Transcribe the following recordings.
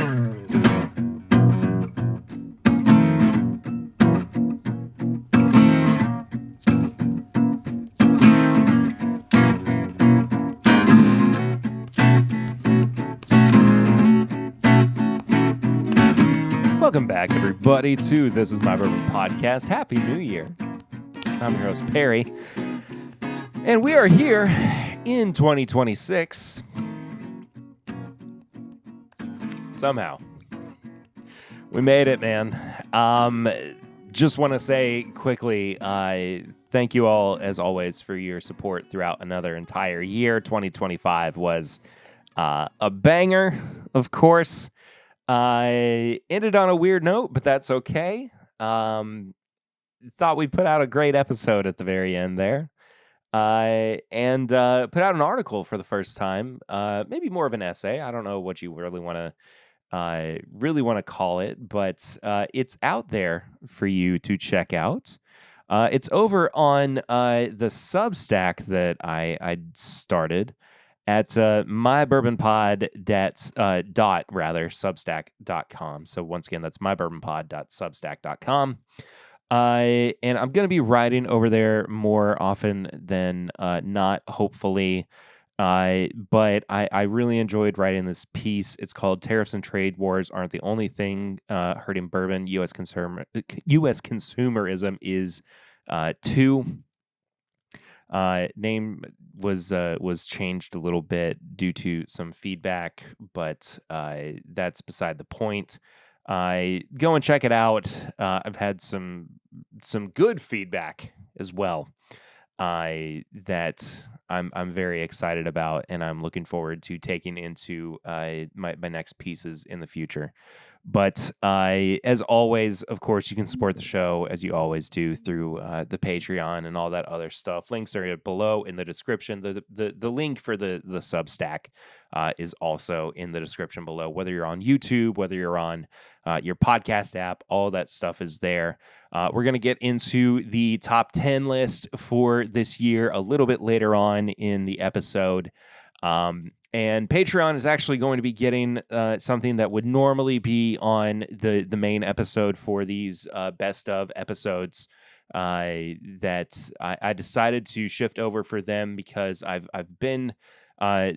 Welcome back, everybody, to This Is My Bourbon Podcast. Happy New Year. I'm your host, Perry. And we are here in 2026. Somehow. We made it, man. Just want to say quickly, thank you all, as always, for your support throughout another entire year. 2025 was a banger, of course. I ended on a weird note, but that's okay. Thought we put out a great episode at the very end there. And put out an article for the first time. Maybe more of an essay. I don't know what you really want to call it, but it's out there for you to check out. It's over on the Substack that I started at mybourbonpod.substack.com. So once again, that's mybourbonpod.substack.com. And I'm going to be writing over there more often than not, hopefully. But I really enjoyed writing this piece. It's called Tariffs and Trade Wars Aren't the Only Thing Hurting Bourbon. U.S. consumerism is too. Name was changed a little bit due to some feedback, but that's beside the point. Go and check it out. I've had some good feedback as well that I'm very excited about, and I'm looking forward to taking into my next pieces in the future. But as always, of course, you can support the show as you always do through the Patreon and all that other stuff. Links are below in the description. The link for the Substack is also in the description below. Whether you're on YouTube, whether you're on your podcast app, all that stuff is there. We're going to get into the top 10 list for this year a little bit later on in the episode. And Patreon is actually going to be getting something that would normally be on the main episode for these best of episodes that I decided to shift over for them because I've been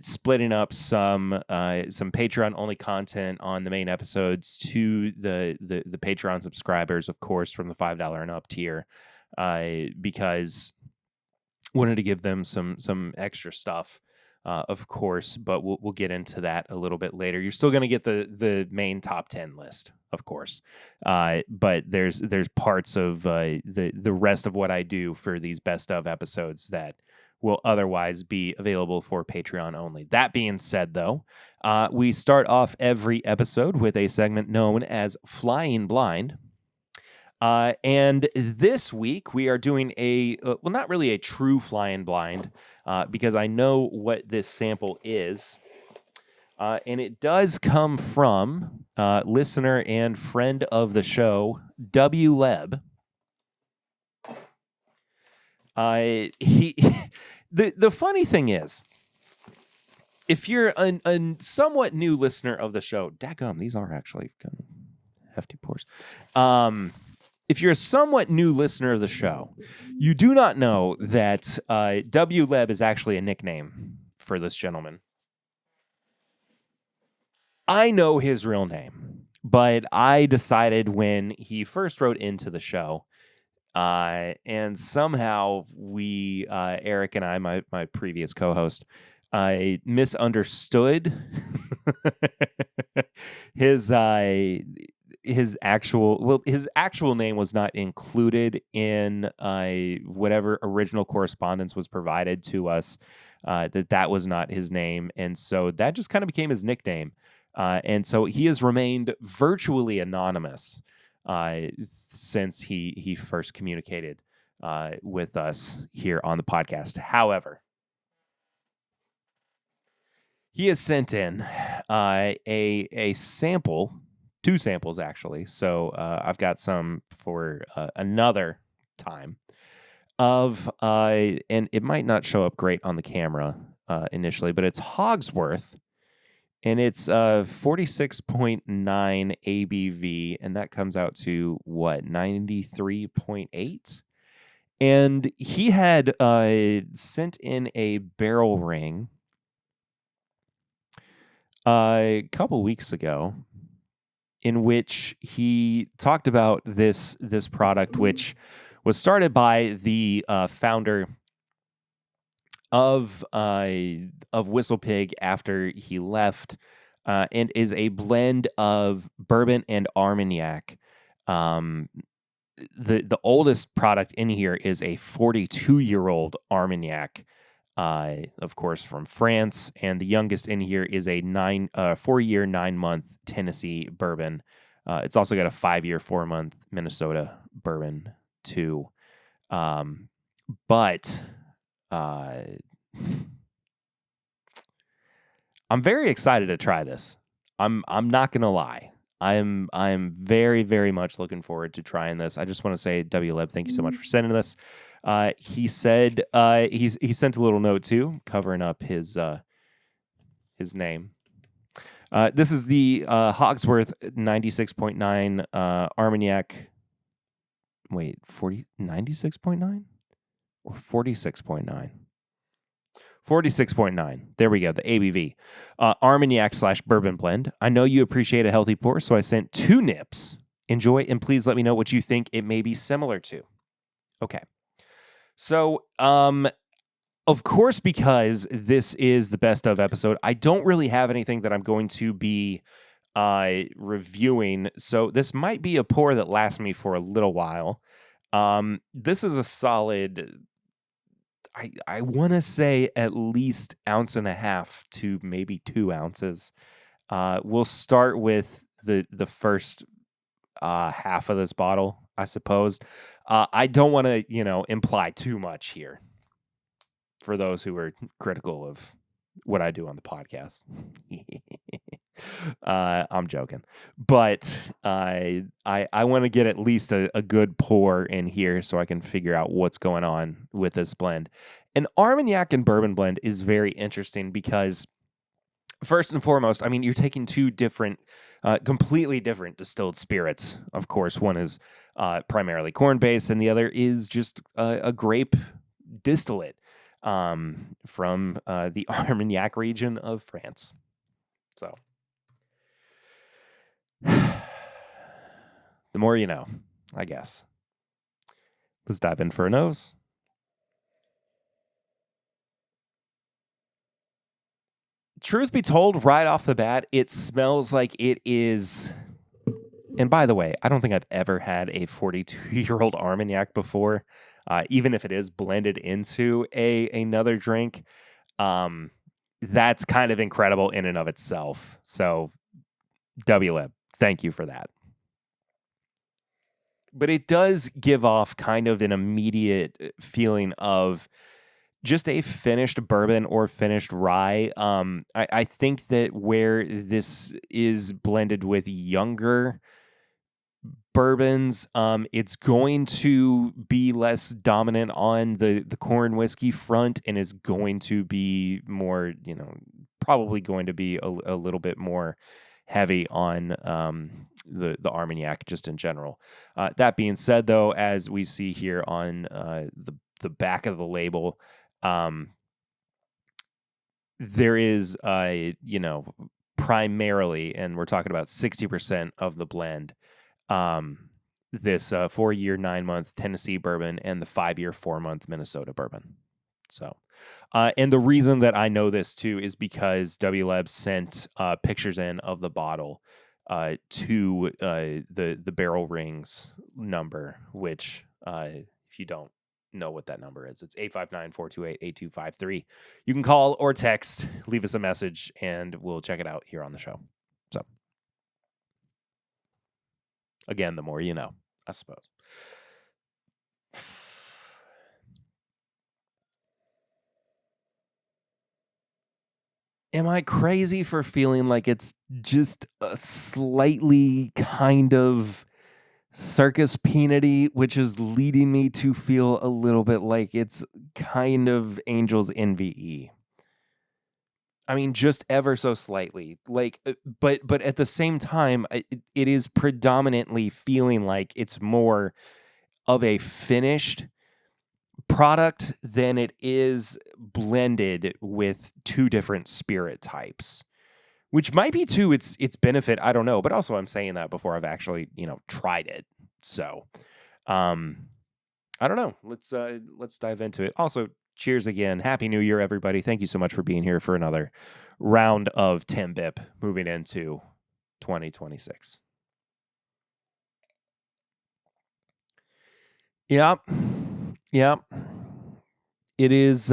splitting up some Patreon only content on the main episodes to the Patreon subscribers, of course, from the $5 and up tier, because wanted to give them some extra stuff. Of course, but we'll get into that a little bit later. You're still going to get the main top 10 list, of course, but there's parts of the rest of what I do for these best of episodes that will otherwise be available for Patreon only. That being said, though, we start off every episode with a segment known as Flying Blind. And this week we are doing not really a true flying blind, because I know what this sample is. And it does come from listener and friend of the show, W. Leb. The funny thing is, if you're a somewhat new listener of the show, daggum, these are actually kind of hefty pours. If you're a somewhat new listener of the show, you do not know that W. Leb is actually a nickname for this gentleman. I know his real name, but I decided when he first wrote into the show, and somehow we, Eric and I, my previous co-host, I misunderstood his actual name was not included in whatever original correspondence was provided to us, that was not his name. And so that just kind of became his nickname. And so he has remained virtually anonymous since he first communicated with us here on the podcast. However, he has sent in a sample, 2 samples actually. So I've got some for another time of, and it might not show up great on the camera initially, but it's Hogsworth And it's 46.9 ABV, and that comes out to what, 93.8? And he had sent in a barrel ring a couple weeks ago, in which he talked about this product, which was started by the founder of Whistle Pig after he left, and is a blend of bourbon and Armagnac. The oldest product in here is a 42-year-old Armagnac, of course, from France, and the youngest in here is a 4-year, 9-month Tennessee bourbon. It's also got a 5-year, 4-month Minnesota bourbon too. But I'm very excited to try this. I'm not gonna lie. I'm very, very much looking forward to trying this. I just want to say, WLeb, thank you so much for sending this. He said he sent a little note too, covering up his name. This is the Hogsworth 96.9 Armagnac. Wait, 96.9 or 46.9? 46.9. There we go, the ABV. Armagnac / bourbon blend. I know you appreciate a healthy pour, so I sent 2 nips. Enjoy, and please let me know what you think it may be similar to. Okay. So, of course, because this is the best of episode, I don't really have anything that I'm going to be reviewing. So this might be a pour that lasts me for a little while. This is a solid, I want to say at least 1.5 ounces to maybe 2 ounces. We'll start with the first half of this bottle, I suppose. I don't want to, imply too much here for those who are critical of what I do on the podcast. I'm joking, but I want to get at least a good pour in here so I can figure out what's going on with this blend. An Armagnac and bourbon blend is very interesting because, first and foremost, I mean, you're taking 2 different, completely different distilled spirits. Of course, one is primarily corn-based, and the other is just a grape distillate from the Armagnac region of France. So, the more you know, I guess. Let's dive in for a nose. Truth be told, right off the bat, it smells like it is. And by the way, I don't think I've ever had a 42-year-old Armagnac before, even if it is blended into another drink. That's kind of incredible in and of itself. So, WLib, thank you for that. But it does give off kind of an immediate feeling of just a finished bourbon or finished rye. I think that where this is blended with younger bourbons, it's going to be less dominant on the corn whiskey front and is going to be more, probably going to be a little bit more heavy on the Armagnac just in general. That being said, though, as we see here on the back of the label, there is, primarily, and we're talking about 60% of the blend, this 4-year, 9-month Tennessee bourbon and the 5-year, 4-month Minnesota bourbon. So, and the reason that I know this too is because WLab sent pictures in of the bottle to the barrel rings number, which if you don't know what that number is, it's 859-428-8253. You can call or text, leave us a message, and we'll check it out here on the show. So, again, the more you know, I suppose. Am I crazy for feeling like it's just a slightly kind of circus peanutty, which is leading me to feel a little bit like it's kind of Angel's NVE? I mean, just ever so slightly. Like, but at the same time, it is predominantly feeling like it's more of a finished product than it is blended with two different spirit types, which might be to its benefit. I don't know, but also I'm saying that before I've actually tried it. So, I don't know. Let's dive into it. Also, cheers again. Happy New Year, everybody. Thank you so much for being here for another round of 10 BIP moving into 2026. Yep. Yep. It is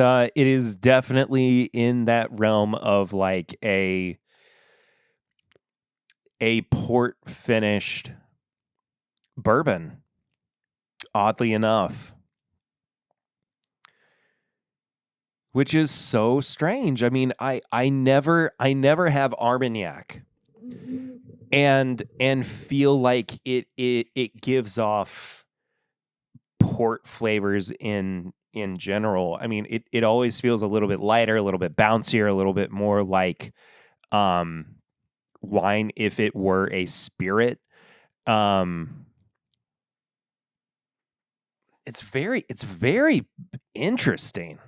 definitely in that realm of like a port finished bourbon. Oddly enough. Which is so strange. I mean, I never have Armagnac and feel like it gives off port flavors in general. I mean, it always feels a little bit lighter, a little bit bouncier, a little bit more like wine if it were a spirit. It's very interesting.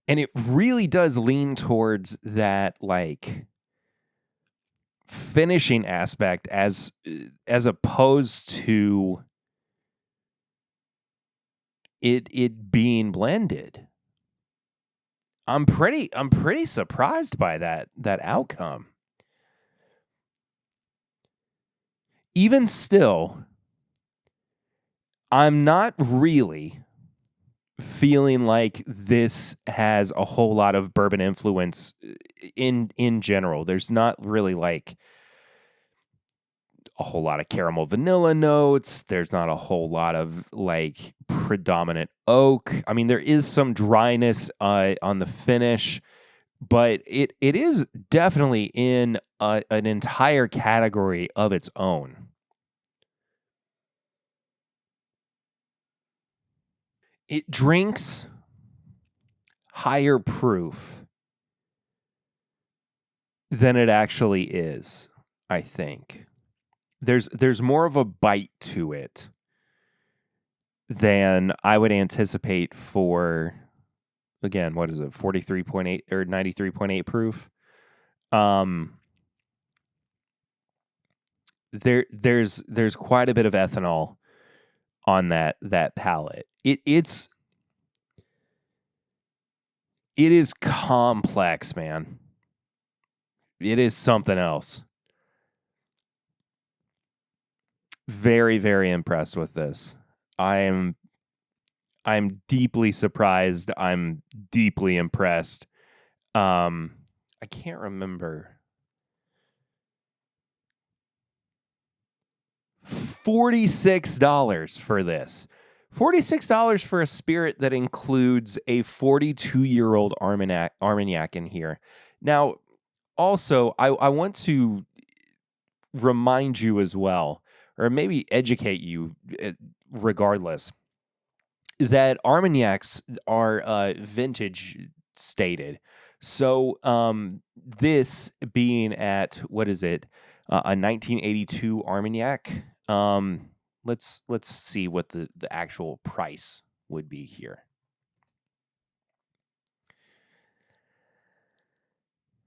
And it really does lean towards that like finishing aspect as opposed to it being blended. I'm pretty surprised by that outcome. Even still, I'm not really feeling like this has a whole lot of bourbon influence in general. There's not really like a whole lot of caramel vanilla notes. There's not a whole lot of like predominant oak. I mean, there is some dryness on the finish, but it is definitely in an entire category of its own. It drinks higher proof than it actually is, I think. There's more of a bite to it than I would anticipate for, again, what is it, 43.8 or 93.8 proof? There's quite a bit of ethanol on that palate. It is complex, man. It is something else. Very, very impressed with this. I'm deeply surprised. I'm deeply impressed. I can't remember. $46 for this. $46 for a spirit that includes a 42-year-old Armagnac in here. Now, also, I want to remind you as well, or maybe educate you regardless, that Armagnacs are vintage stated. So this being at, what is it, a 1982 Armagnac. Let's see what the actual price would be here.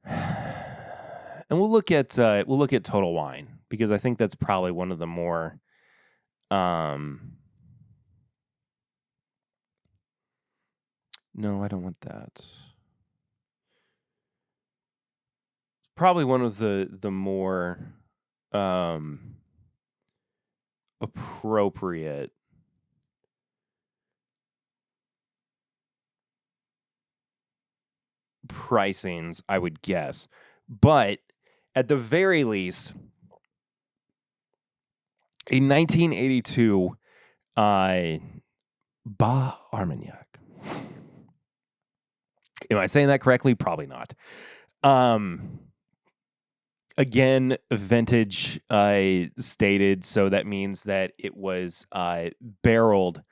And we'll look at Total Wine, because I think that's probably one of the more no, I don't want that. It's probably one of the more appropriate pricings, I would guess. But at the very least, a 1982 Bas Armagnac. Am I saying that correctly? Probably not. Again, vintage stated, so that means that it was barreled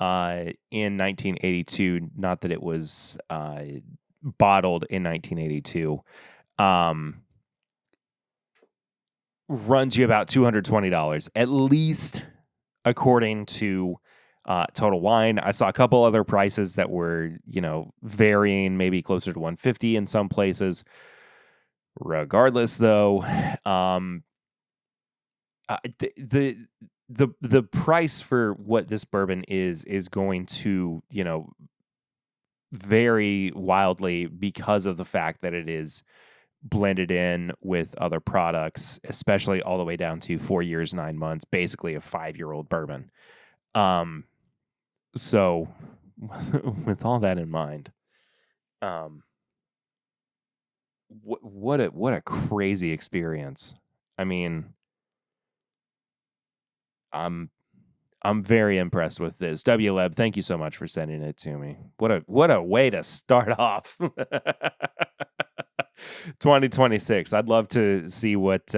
in 1982. Not that it was bottled in 1982. Runs you about $220, at least according to Total Wine. I saw a couple other prices that were, varying, maybe closer to $150 in some places. Regardless, though, the price for what this bourbon is going to, vary wildly because of the fact that it is blended in with other products, especially all the way down to 4 years, 9 months, basically a 5-year-old bourbon. So with all that in mind, what a crazy experience. I mean, I'm very impressed with this. WLeb, thank you so much for sending it to me. What a way to start off 2026. I'd love to see what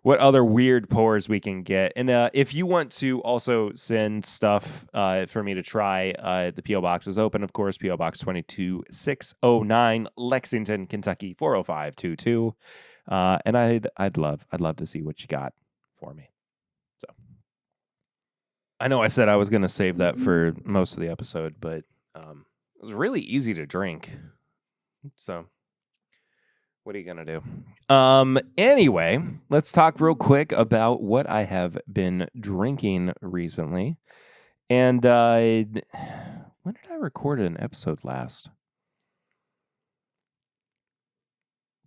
other weird pours we can get. And if you want to also send stuff for me to try, the P.O. Box is open, of course. P.O. Box 22609, Lexington, Kentucky 40522. And I'd love to see what you got for me. So I know I said I was going to save that for most of the episode, but it was really easy to drink. So what are you going to do? Anyway, let's talk real quick about what I have been drinking recently. And when did I record an episode last?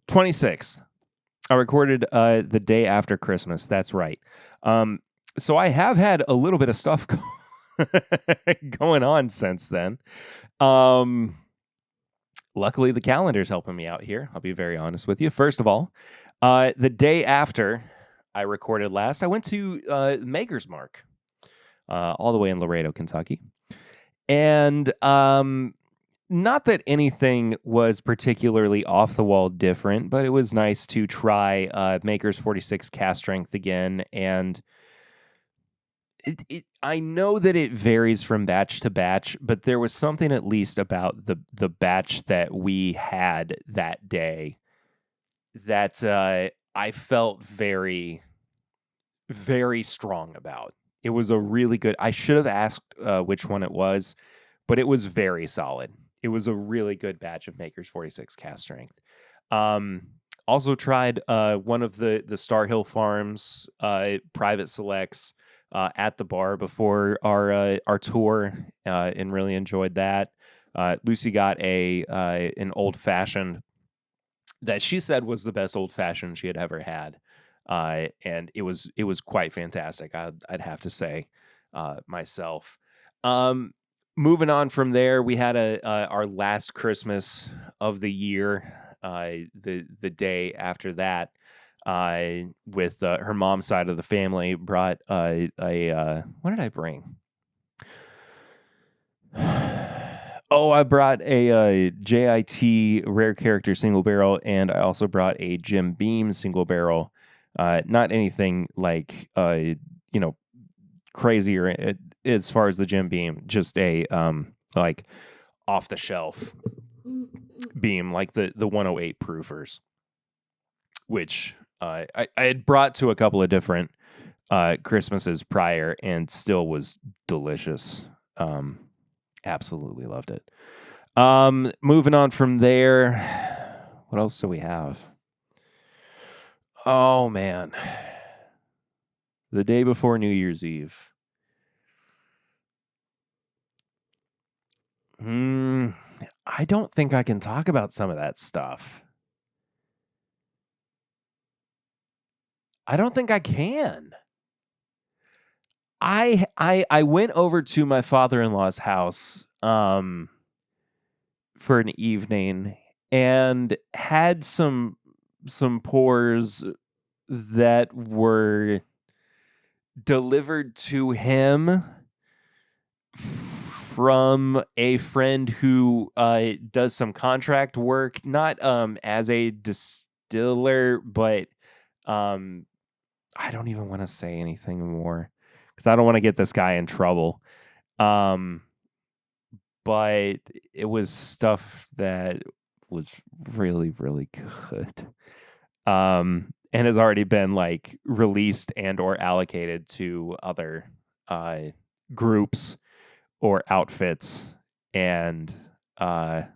26th. I recorded the day after Christmas. That's right. So I have had a little bit of stuff going on since then. Luckily, the calendar's helping me out here. I'll be very honest with you. First of all, the day after I recorded last, I went to Maker's Mark, all the way in Laredo, Kentucky. And not that anything was particularly off the wall different, but it was nice to try Maker's 46 cast strength again. And I know that it varies from batch to batch, but there was something at least about the batch that we had that day that I felt very, very strong about. It was a really good. I should have asked which one it was, but it was very solid. It was a really good batch of Maker's 46 cast strength. Also tried one of the Star Hill Farms private selects at the bar before our tour, and really enjoyed that. Lucy got an old fashioned that she said was the best old fashioned she had ever had, and it was quite fantastic. I'd have to say myself. Moving on from there, we had our last Christmas of the year. The day after that, with her mom's side of the family, brought what did I bring? Oh, I brought a JIT Rare Character single barrel, and I also brought a Jim Beam single barrel. Not anything like crazy or as far as the Jim Beam, just a like off the shelf beam, like the 108 proofers, which I had brought to a couple of different Christmases prior and still was delicious. Absolutely loved it. Moving on from there, what else do we have? Oh man, the day before New Year's Eve. I don't think I can talk about some of that stuff. I don't think I can. I went over to my father-in-law's house for an evening and had some pours that were delivered to him from a friend who does some contract work, not as a distiller, but I don't even want to say anything more because I don't want to get this guy in trouble. Um, but it was stuff that was really, really good. And has already been like released and or allocated to other groups or outfits, and it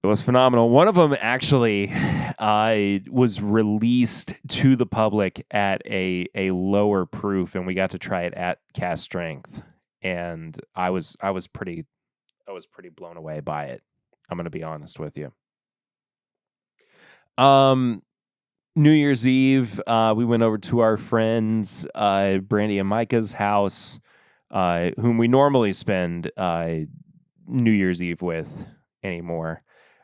was phenomenal. One of them actually was released to the public at a lower proof, and we got to try it at cast strength. And I was pretty blown away by it. I'm going to be honest with you. New Year's Eve, we went over to our friends Brandy and Micah's house, whom we normally spend New Year's Eve with anymore.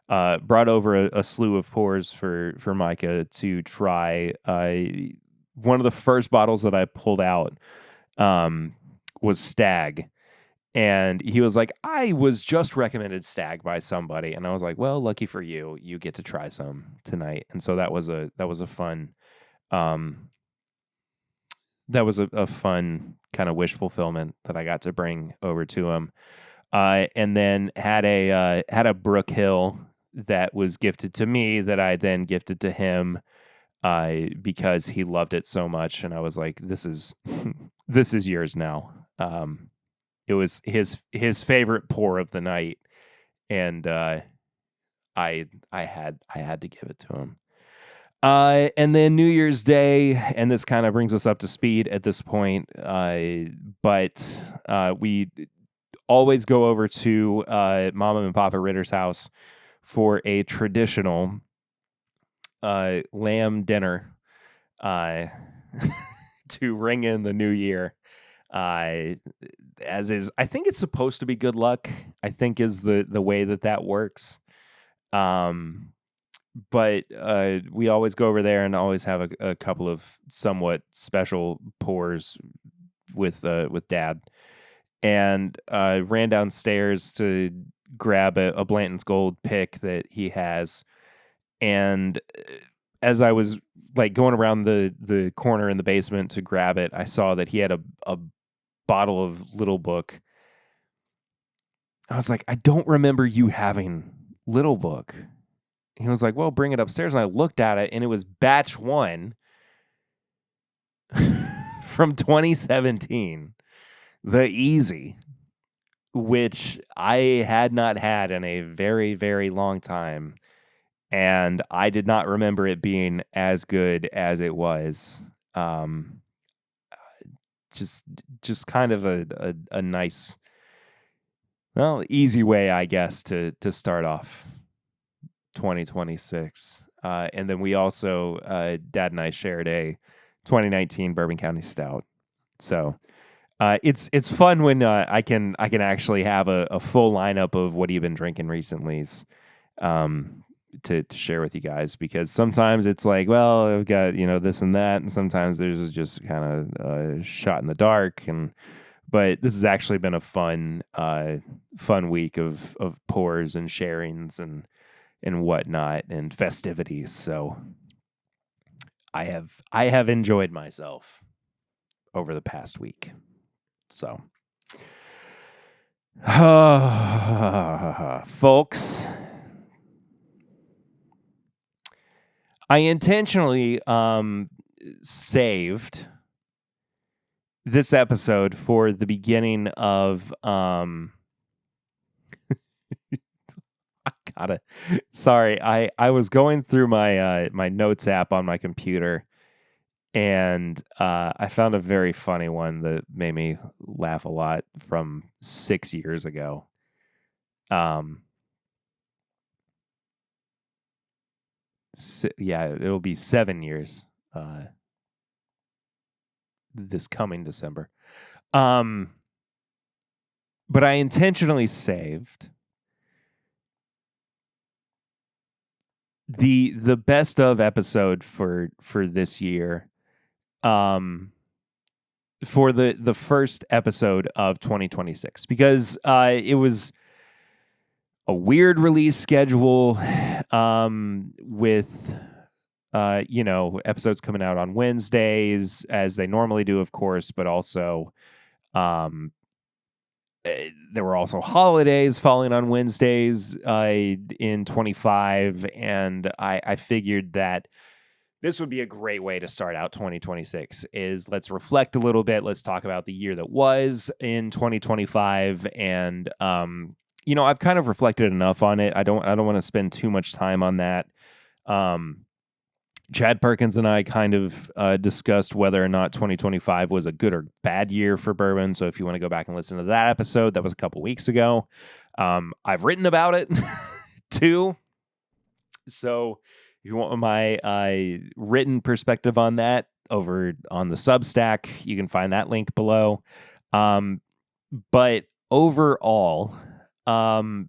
Brought over a slew of pours for Micah to try. One of the first bottles that I pulled out was Stag. And he was like, I was just recommended Stag by somebody. And I was like, well, lucky for you, you get to try some tonight. And so that was a fun, a fun kind of wish fulfillment that I got to bring over to him. And then had a Brook Hill that was gifted to me that I then gifted to him because he loved it so much. And I was like, this is yours now. It was his favorite pour of the night, and I had to give it to him. And then New Year's Day, and this kind of brings us up to speed at this point. But we always go over to Mama and Papa Ritter's house for a traditional lamb dinner to ring in the new year. As is, I think it's supposed to be good luck, I think is the way that works. But we always go over there and always have a couple of somewhat special pours with Dad, and ran downstairs to grab a Blanton's Gold pick that he has. And as I was like going around the corner in the basement to grab it, I saw that he had a bottle of Little Book. I was like, I don't remember you having Little Book. He was like, well, bring it upstairs. And I looked at it, and it was batch 1 from 2017, the Easy, which I had not had in a very, very long time. And I did not remember it being as good as it was. Just kind of a nice, well, easy way, I guess, to start off 2026. And then we also, Dad and I shared a 2019 Bourbon County Stout. So it's fun when I can actually have a full lineup of what you've been drinking recently. To share with you guys, because sometimes it's like, well, I've got, this and that, and sometimes there's just kind of a shot in the dark. But this has actually been a fun week of pours and sharings and whatnot and festivities. So I have enjoyed myself over the past week. So folks, I intentionally saved this episode for the beginning of sorry, I was going through my my notes app on my computer, and I found a very funny one that made me laugh a lot from 6 years ago. It'll be 7 years this coming December. But I intentionally saved the best of episode for this year, for the first episode of 2026, because it was a weird release schedule with episodes coming out on Wednesdays as they normally do, of course, but also there were also holidays falling on Wednesdays in 25, and I figured that this would be a great way to start out 2026 is let's reflect a little bit. Let's talk about the year that was in 2025. And, I've kind of reflected enough on it. I don't want to spend too much time on that. Chad Perkins and I kind of discussed whether or not 2025 was a good or bad year for bourbon. So if you want to go back and listen to that episode, that was a couple weeks ago. I've written about it too. So if you want my written perspective on that over on the Substack, you can find that link below. But overall, I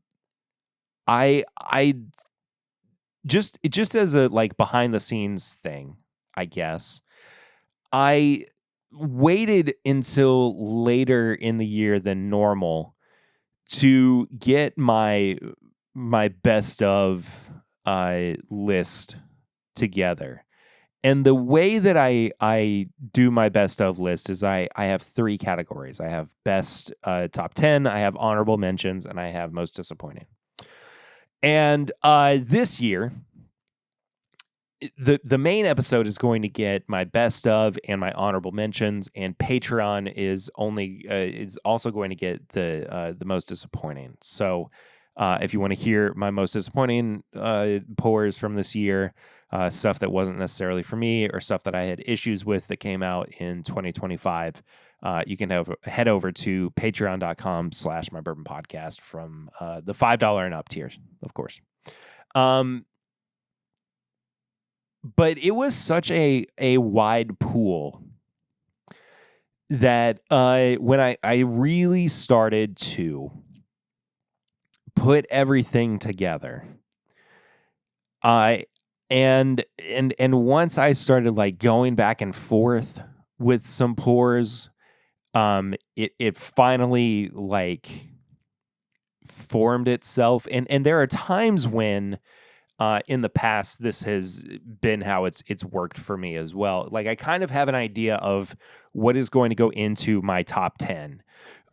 just as a behind the scenes thing, I guess, I waited until later in the year than normal to get my best of list together. And the way that I do my best of list is I have 3 categories. I have best top 10, I have honorable mentions, and I have most disappointing. And this year, the main episode is going to get my best of and my honorable mentions, and Patreon is also going to get the most disappointing. So if you want to hear my most disappointing pours from this year, stuff that wasn't necessarily for me or stuff that I had issues with that came out in 2025, you can head over to patreon.com/my bourbon podcast from the $5 and up tiers, of course. But it was such a wide pool that when I really started to put everything together, and once I started going back and forth with some pours, it finally formed itself. And there are times when in the past this has been how it's worked for me as well. I kind of have an idea of what is going to go into my top 10,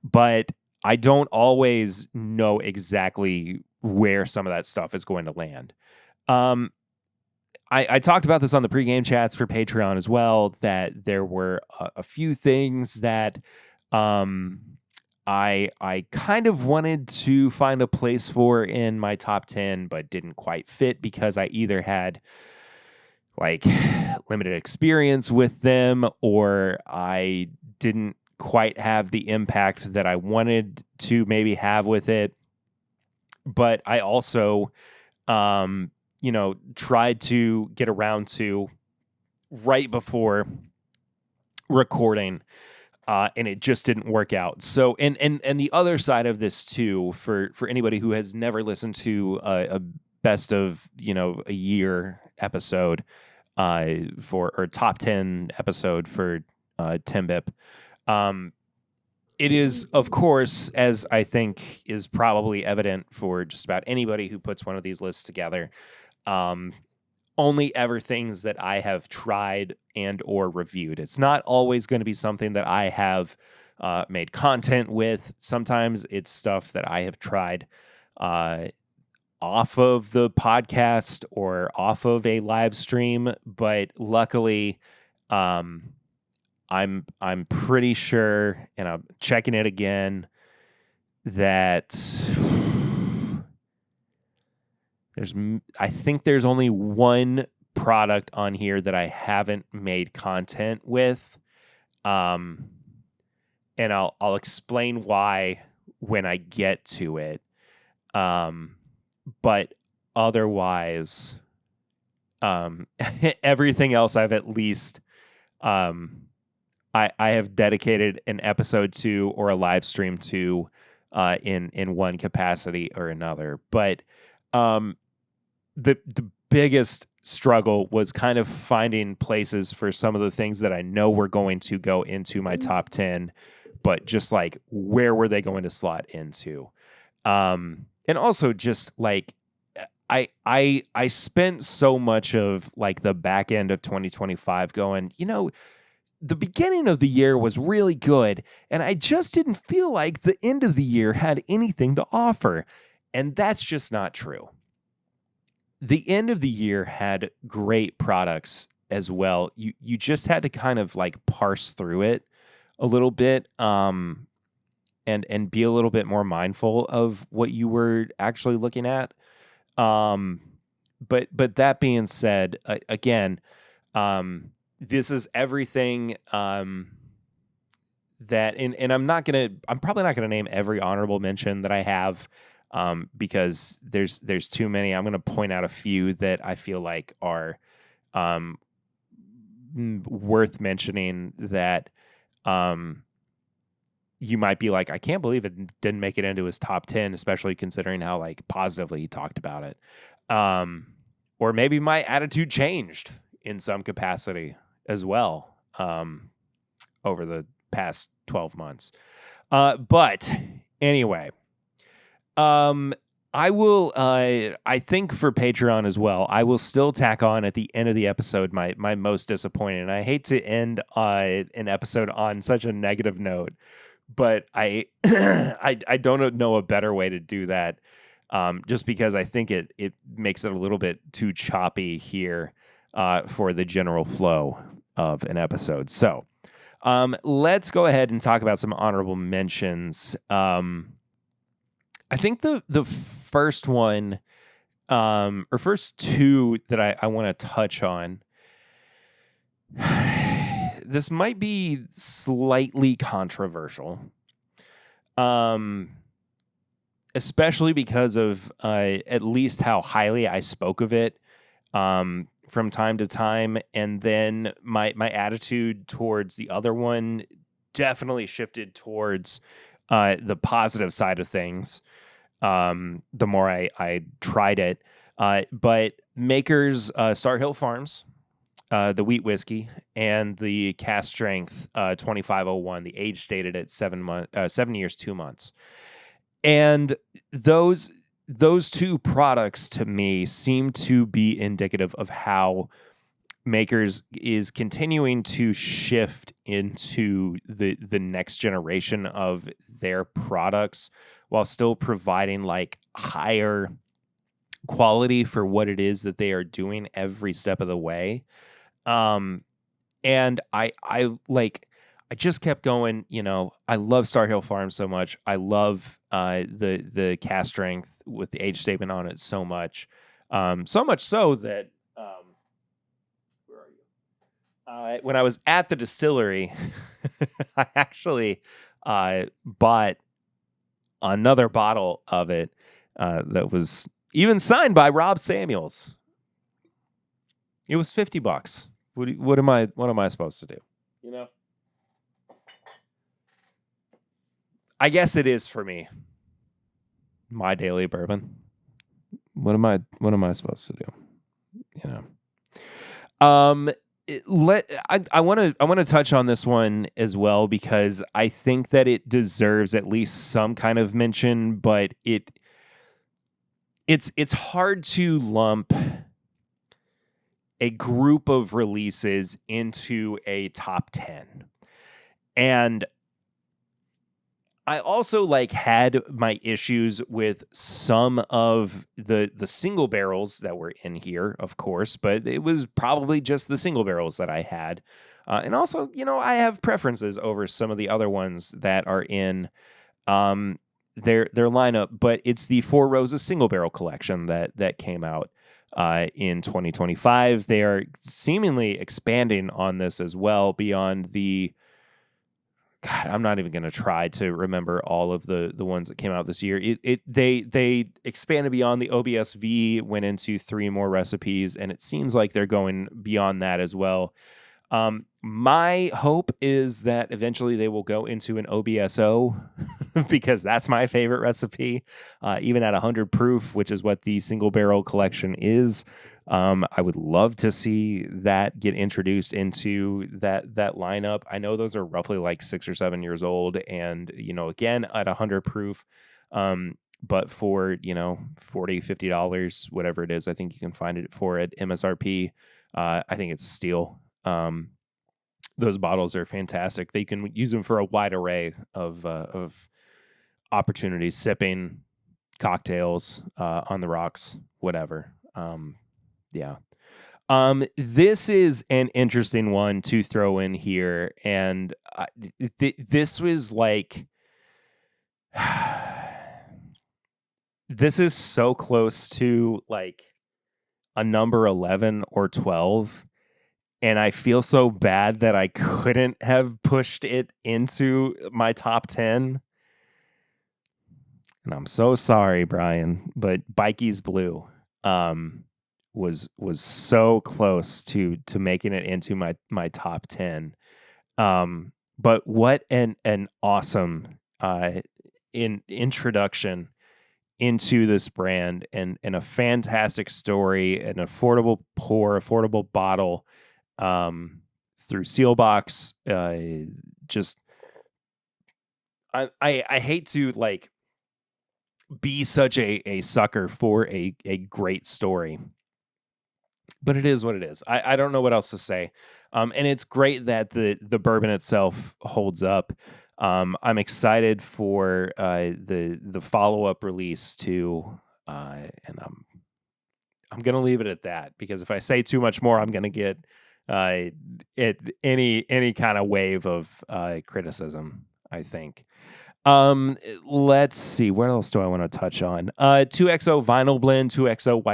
but I don't always know exactly where some of that stuff is going to land. I talked about this on the pregame chats for Patreon as well, that there were a few things that I kind of wanted to find a place for in my top 10, but didn't quite fit because I either had limited experience with them, or I didn't quite have the impact that I wanted to maybe have with it. But I also, tried to get around to right before recording, and it just didn't work out. So, and the other side of this too, for anybody who has never listened to a best of a year episode, or top 10 episode for 10 BIP, it is, of course, as I think is probably evident for just about anybody who puts one of these lists together, only ever things that I have tried and or reviewed. It's not always going to be something that I have made content with. Sometimes it's stuff that I have tried off of the podcast or off of a live stream. But luckily, I'm pretty sure, and I'm checking it again, that I think there's only one product on here that I haven't made content with. And I'll explain why when I get to it. But otherwise, everything else I've at least, I have dedicated an episode to or a live stream to in one capacity or another. But the biggest struggle was kind of finding places for some of the things that I know were going to go into my top 10, but just where were they going to slot into? And also just I spent so much of like the back end of 2025 going, the beginning of the year was really good, and I just didn't feel like the end of the year had anything to offer. And that's just not true. The end of the year had great products as well. You just had to kind of like parse through it a little bit, and be a little bit more mindful of what you were actually looking at. But that being said, again, this is everything that, and I'm probably not gonna name every honorable mention that I have, because there's too many. I'm gonna point out a few that I feel like are worth mentioning that you might be like, I can't believe it didn't make it into his top 10, especially considering how like positively he talked about it. Or maybe my attitude changed in some capacity as well over the past 12 months. But anyway, I will, I think for Patreon as well, I will still tack on at the end of the episode my most disappointing. And I hate to end an episode on such a negative note, but I I don't know a better way to do that, just because I think it makes it a little bit too choppy here for the general flow of an episode. So let's go ahead and talk about some honorable mentions. I think the first one, or first two that I want to touch on, this might be slightly controversial, especially because of at least how highly I spoke of it from time to time, and then my attitude towards the other one definitely shifted towards the positive side of things. The more I tried it, but Maker's Star Hill Farms, the wheat whiskey, and the cast strength 2501, the age dated at 7 years 2 months, and those two products to me seem to be indicative of how Maker's is continuing to shift into the next generation of their products, while still providing like higher quality for what it is that they are doing every step of the way. And I just kept going, I love Star Hill Farms so much. I love the cast strength with the age statement on it so much. So much so that where are you? When I was at the distillery, I actually bought another bottle of it that was even signed by Rob Samuels. It was $50. What am I supposed to do? I guess it is for me. My daily bourbon. What am I supposed to do? I want to touch on this one as well, because I think that it deserves at least some kind of mention, but it's hard to lump a group of releases into a top 10. And I also had my issues with some of the single barrels that were in here, of course, but it was probably just the single barrels that I had. And also, I have preferences over some of the other ones that are in their lineup, but it's the Four Roses single barrel collection that came out in 2025. They are seemingly expanding on this as well beyond the... God, I'm not even going to try to remember all of the ones that came out this year. They expanded beyond the OBSV, went into 3 more recipes, and it seems like they're going beyond that as well. My hope is that eventually they will go into an OBSO, because that's my favorite recipe, even at 100 proof, which is what the single barrel collection is. I would love to see that get introduced into that lineup. I know those are roughly 6 or 7 years old, and again at 100 proof, but for, $40, $50, whatever it is, I think you can find it for at MSRP. I think it's a steal. Those bottles are fantastic. They can use them for a wide array of opportunities, sipping, cocktails, on the rocks, whatever. Yeah. This is an interesting one to throw in here, and this was like, this is so close to like a number 11 or 12, and I feel so bad that I couldn't have pushed it into my top 10. And I'm so sorry, Brian, but Bikey's Blue was so close to making it into my top 10. But what an awesome introduction into this brand, and a fantastic story, an affordable bottle through Sealbox. Just I hate to like be such a sucker for a great story, but it is what it is. I don't know what else to say. And it's great that the bourbon itself holds up. I'm excited for the follow-up release too, and I'm gonna leave it at that, because if I say too much more, I'm gonna get any kind of wave of criticism, I think. Let's see. What else do I want to touch on? 2XO vinyl blend, 2XO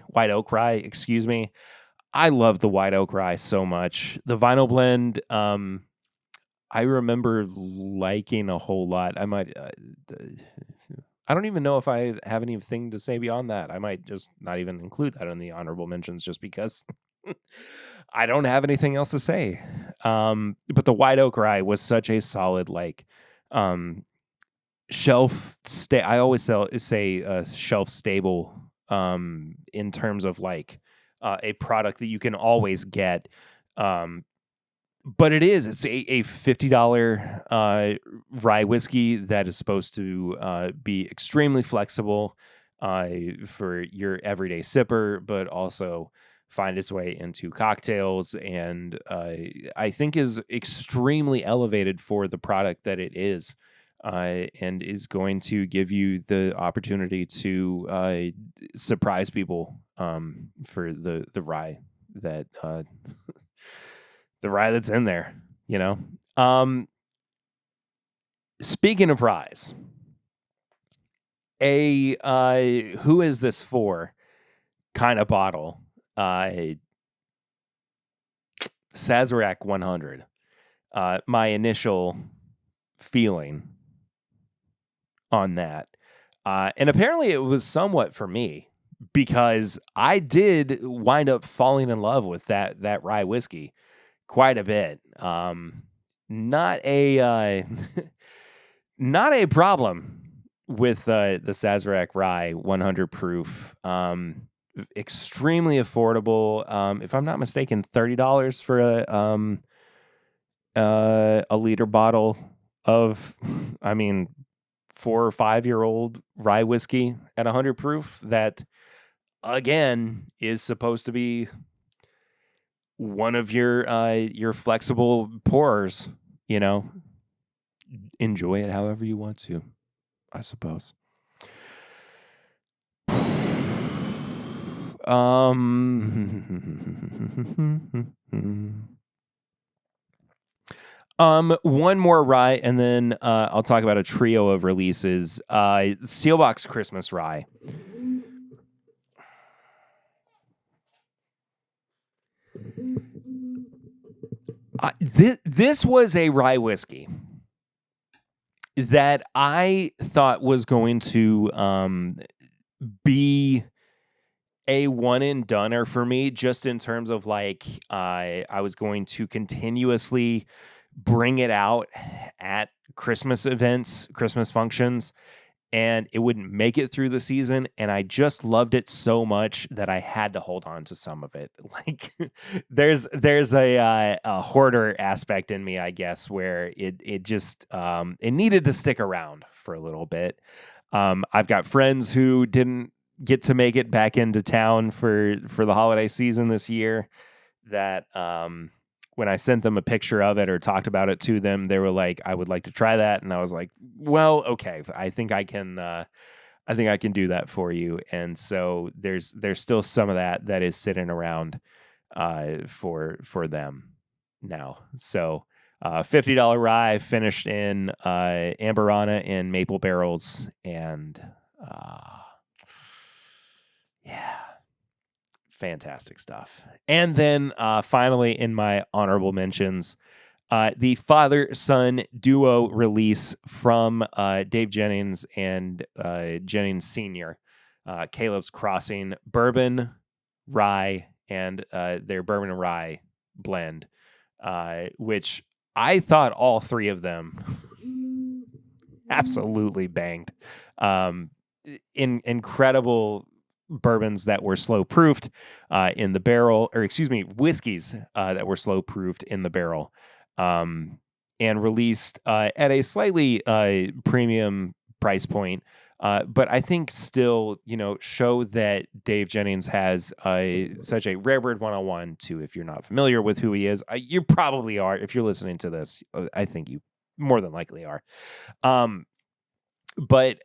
white oak rye, excuse me. I love the white oak rye so much. The vinyl blend, I remember liking a whole lot. I don't even know if I have anything to say beyond that. I might just not even include that in the honorable mentions, just because I don't have anything else to say. But the white oak rye was such a solid, like, shelf stay. I always say shelf stable, in terms of like a product that you can always get. But it's a $50 rye whiskey that is supposed to be extremely flexible for your everyday sipper, but also find its way into cocktails, and I think is extremely elevated for the product that it is, and is going to give you the opportunity to surprise people for the rye that the rye that's in there. Speaking of ryes, who is this for kind of bottle? Sazerac 100. My initial feeling on that, and apparently it was somewhat for me, because I did wind up falling in love with that rye whiskey quite a bit. Not a not a problem with the Sazerac rye 100 proof. Extremely affordable. If I'm not mistaken, $30 for a liter bottle of, 4 or 5 year old rye whiskey at 100 proof. That again is supposed to be one of your flexible pourers. Enjoy it however you want to, I suppose. One more rye, and then I'll talk about a trio of releases. Sealbox Christmas Rye. This was a rye whiskey that I thought was going to be a one and doneer for me, just in terms of like I was going to continuously bring it out at Christmas events, Christmas functions, and it wouldn't make it through the season. And I just loved it so much that I had to hold on to some of it. Like there's a hoarder aspect in me, I guess, where it just it needed to stick around for a little bit. I've got friends who didn't get to make it back into town for the holiday season this year that when I sent them a picture of it or talked about it to them, they were like, I would like to try that. And I was like, well, okay, I think I can do that for you. And so there's still some of that is sitting around for them now. So $50 rye finished in Amberana and maple barrels, and yeah, fantastic stuff. And then finally, in my honorable mentions, the father-son duo release from Dave Jennings and Jennings Sr., Caleb's Crossing Bourbon, Rye, and their Bourbon and Rye blend, which I thought all three of them absolutely banged. Incredible bourbons that were slow proofed in the barrel, or excuse me, whiskeys that were slow proofed in the barrel, and released at a slightly premium price point. But I think still, show that Dave Jennings has such a rare bird 101 too. If you're not familiar with who he is, you probably are. If you're listening to this, I think you more than likely are. But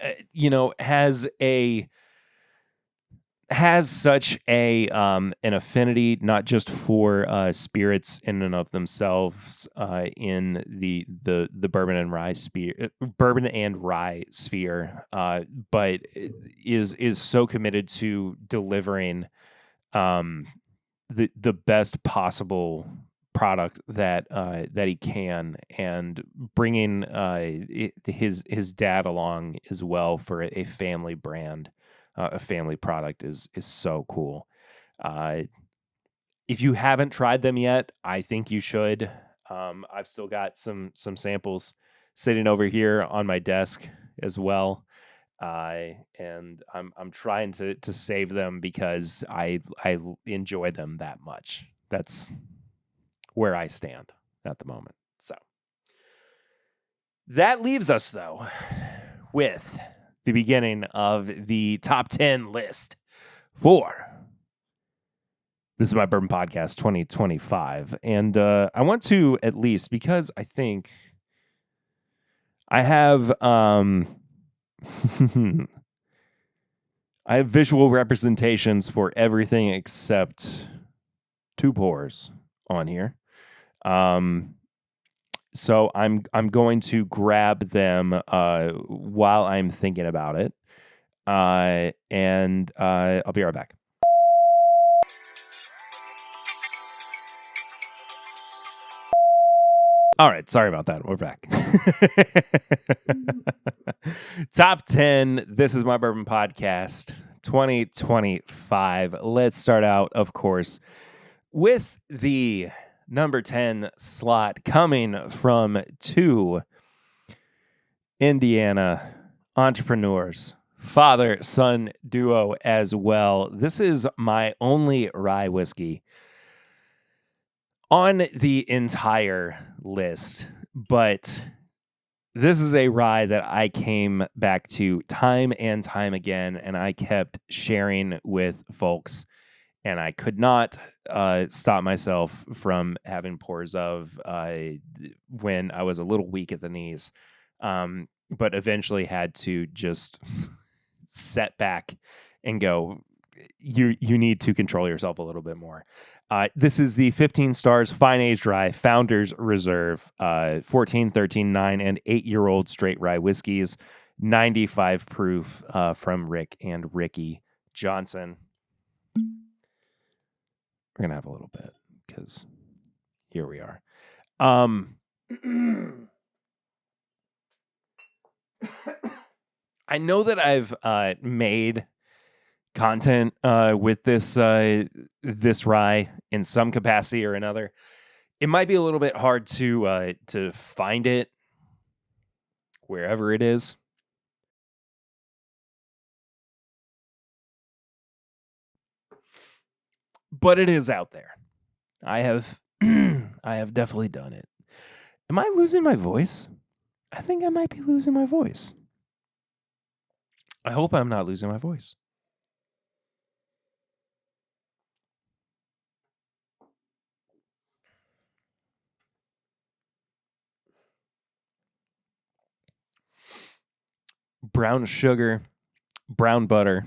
has such an affinity, not just for spirits in and of themselves, in the bourbon and rye sphere, but is so committed to delivering the best possible product that he can, and bringing his dad along as well for a family brand. A family product is so cool. If you haven't tried them yet, I think you should. I've still got some samples sitting over here on my desk as well, and I'm trying to save them because I enjoy them that much. That's where I stand at the moment. So that leaves us though with the beginning of the top 10 list for This Is My Bourbon Podcast 2025. And I want to, at least, because I think I have I have visual representations for everything except 2 pours on here. So I'm going to grab them while I'm thinking about it, and I'll be right back. All right, sorry about that. We're back. Top 10. This Is My Bourbon Podcast 2025. Let's start out, of course, with the number 10 slot coming from 2 Indiana entrepreneurs, father-son duo as well. This is my only rye whiskey on the entire list, but this is a rye that I came back to time and time again, and I kept sharing with folks. And I could not stop myself from having pours of when I was a little weak at the knees, but eventually had to just set back and go, you need to control yourself a little bit more. This is the 15 Stars Fine Aged Rye Founders Reserve, 14, 13, 9, and 8-year-old straight rye whiskeys, 95 proof from Rick and Ricky Johnson. We're going to have a little bit because here we are. I know that I've made content with this rye in some capacity or another. It might be a little bit hard to find it wherever it is. But it is out there. I have definitely done it. Am I losing my voice? I think I might be losing my voice. I hope I'm not losing my voice. Brown sugar, brown butter.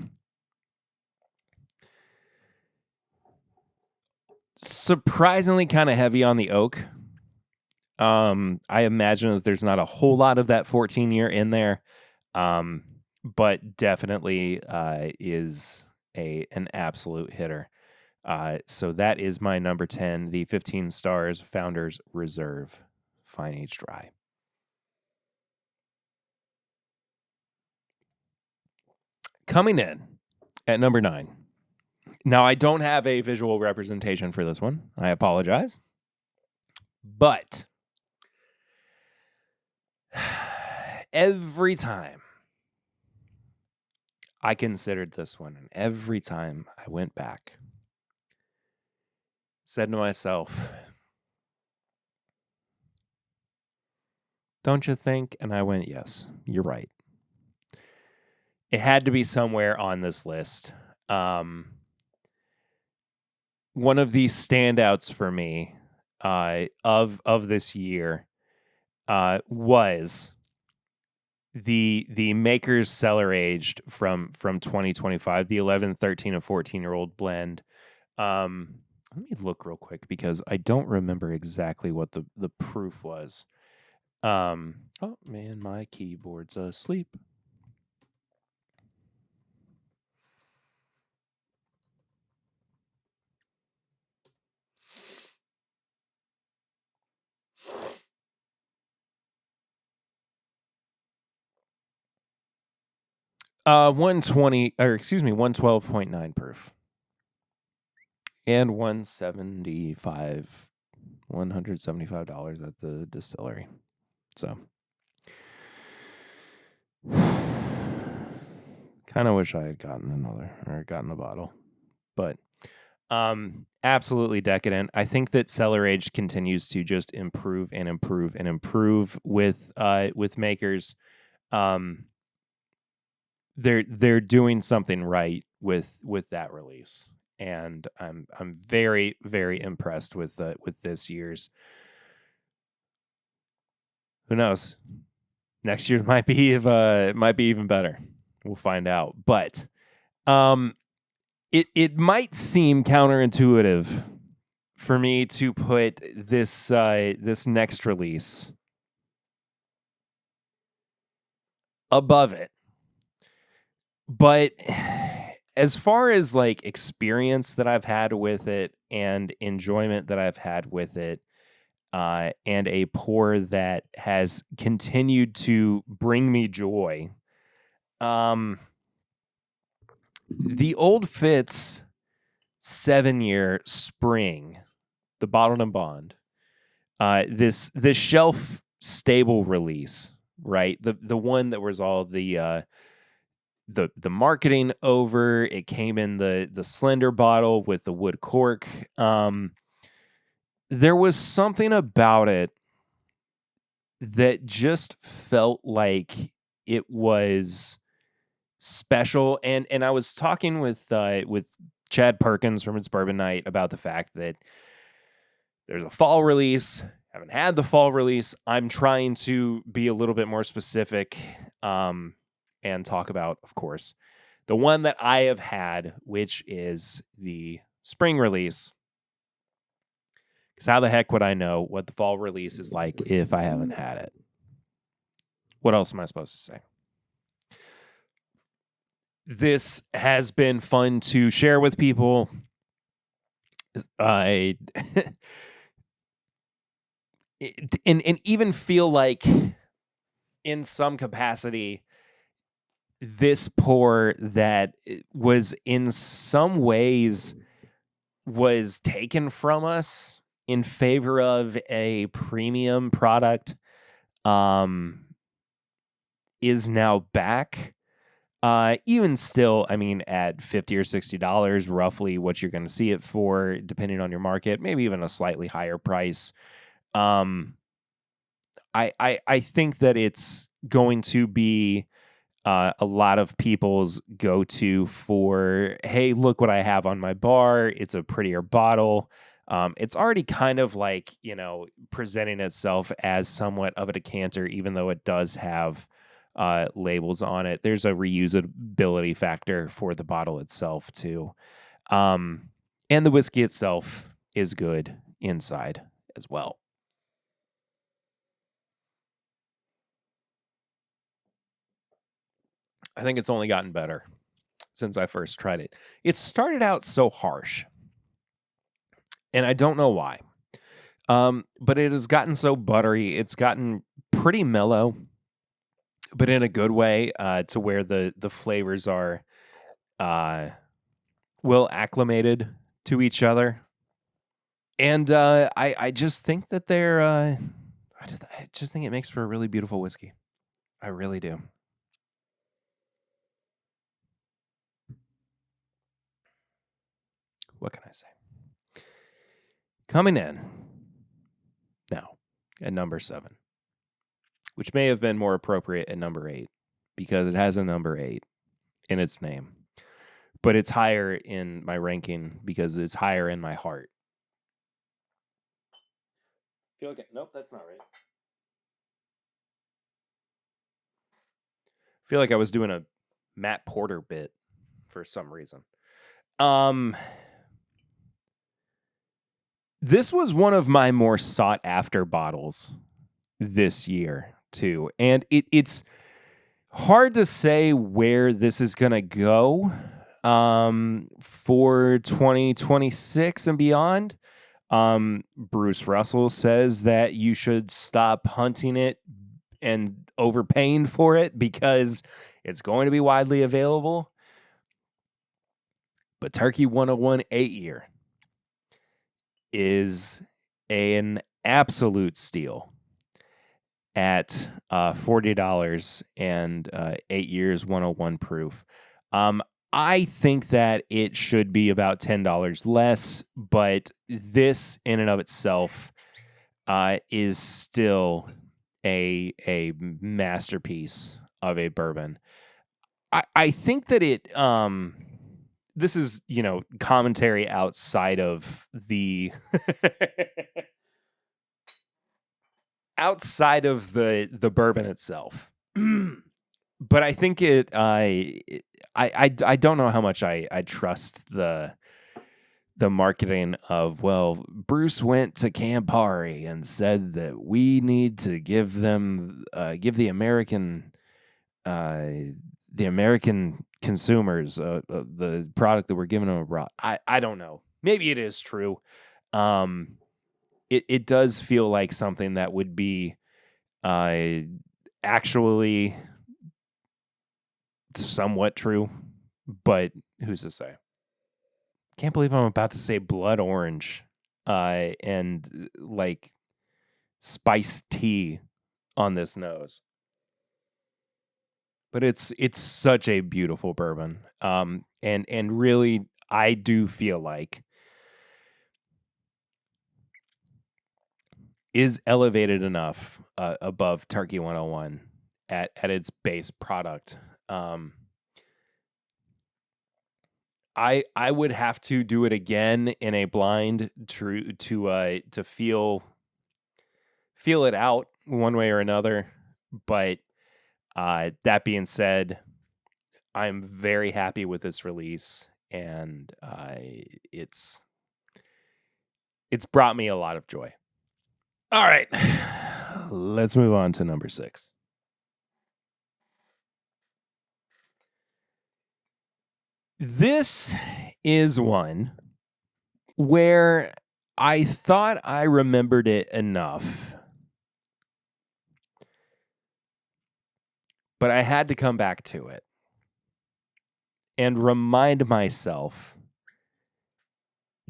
Surprisingly kind of heavy on the oak. I imagine that there's not a whole lot of that 14-year in there, but definitely is an absolute hitter. So that is my number 10, the 15 Stars Founders Reserve Fine Aged Rye. Coming in at number 9. Now, I don't have a visual representation for this one. I apologize. But every time I considered this one, and every time I went back, said to myself, don't you think? And I went, yes, you're right. It had to be somewhere on this list. One of the standouts for me of this year was the Maker's Cellar Aged from 2025, the 11, 13, and 14-year-old blend. Let me look real quick because I don't remember exactly what the proof was. Oh man, my keyboard's asleep. $120, or excuse me, $112.9 proof. And $175 at the distillery. So kind of wish I had gotten a bottle. But absolutely decadent. I think that cellar aged continues to just improve and improve and improve with makers. They're doing something right with that release, and I'm very, very impressed with this year's. Who knows? Next year might be even better. We'll find out. But it might seem counterintuitive for me to put this next release above it. But as far as like experience that I've had with it and enjoyment that I've had with it, and a pour that has continued to bring me joy, the Old Fitz 7-year Spring, the Bottled and Bond, this shelf stable release, right? The one that was all the marketing over. It came in the slender bottle with the wood cork. There was something about it that just felt like it was special. And I was talking with Chad Perkins from It's Bourbon Night about the fact that there's a fall release. Haven't had the fall release. I'm trying to be a little bit more specific and talk about, of course, the one that I have had, which is the spring release. Because how the heck would I know what the fall release is like if I haven't had it? What else am I supposed to say? This has been fun to share with people. And even feel like in some capacity, this pour that was in some ways was taken from us in favor of a premium product, is now back. Even still, I mean, at $50 or $60, roughly what you're going to see it for, depending on your market, maybe even a slightly higher price. I think that it's going to be a lot of people's go-to for, hey, look what I have on my bar. It's a prettier bottle. It's already kind of like, presenting itself as somewhat of a decanter, even though it does have labels on it. There's a reusability factor for the bottle itself, too. And the whiskey itself is good inside as well. I think it's only gotten better since I first tried it. It started out so harsh, and I don't know why. But it has gotten so buttery. It's gotten pretty mellow, but in a good way, to where the flavors are well acclimated to each other. And I just think that I just think it makes for a really beautiful whiskey. I really do. What can I say? Coming in now at number 7, which may have been more appropriate at number 8 because it has a number 8 in its name. But it's higher in my ranking because it's higher in my heart. Nope, that's not right. I feel like I was doing a Matt Porter bit for some reason. This was one of my more sought after bottles this year too. And it's hard to say where this is going to go for 2026 and beyond. Bruce Russell says that you should stop hunting it and overpaying for it because it's going to be widely available. But Turkey 101 8-year is an absolute steal at $40 and 8 years 101 proof. I think that it should be about $10 less, but this in and of itself is still a masterpiece of a bourbon. I think that it this is, commentary outside of the outside of the bourbon itself. But I think I don't know how much I trust the marketing of, well, Bruce went to Campari and said that we need to give the American consumers the product that we're giving them abroad. I don't know. Maybe it is true. It does feel like something that would be actually somewhat true, but who's to say? Can't believe I'm about to say blood orange and like spiced tea on this nose. But it's such a beautiful bourbon. And really I do feel like is elevated enough above Turkey 101 at its base product. I would have to do it again in a blind to feel it out one way or another. But that being said, I'm very happy with this release, and it's brought me a lot of joy. All right, let's move on to number 6. This is one where I thought I remembered it enough, but I had to come back to it and remind myself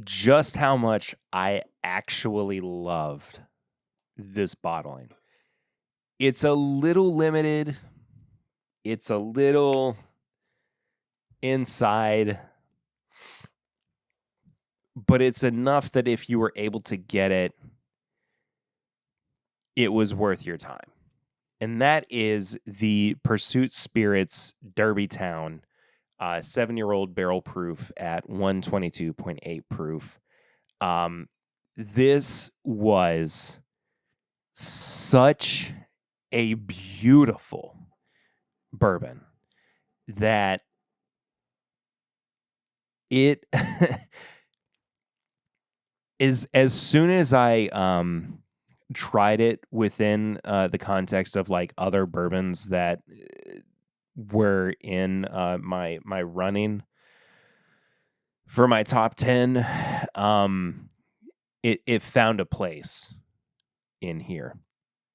just how much I actually loved this bottling. It's a little limited. It's a little inside, but it's enough that if you were able to get it, it was worth your time. and that is the Pursuit Spirits Derbytown 7-year-old barrel proof at 122.8 proof. This was such a beautiful bourbon that it is, as soon as I tried it within the context of like other bourbons that were in my running for my top 10, it found a place in here.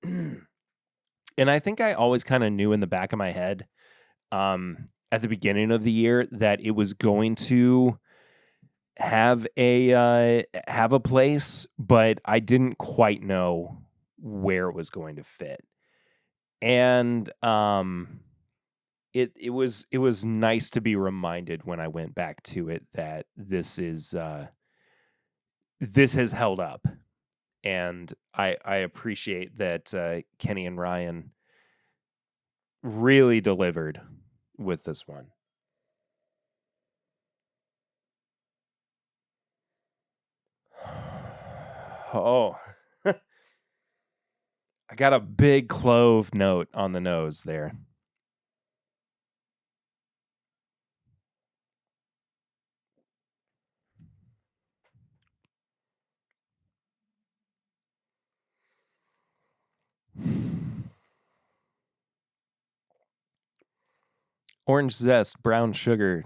And I think I always kind of knew in the back of my head at the beginning of the year that it was going to have a place, but I didn't quite know where it was going to fit. And it was nice to be reminded when I went back to it that this has held up. And I appreciate that Kenny and Ryan really delivered with this one. Oh, I got a big clove note on the nose there. Orange zest, brown sugar,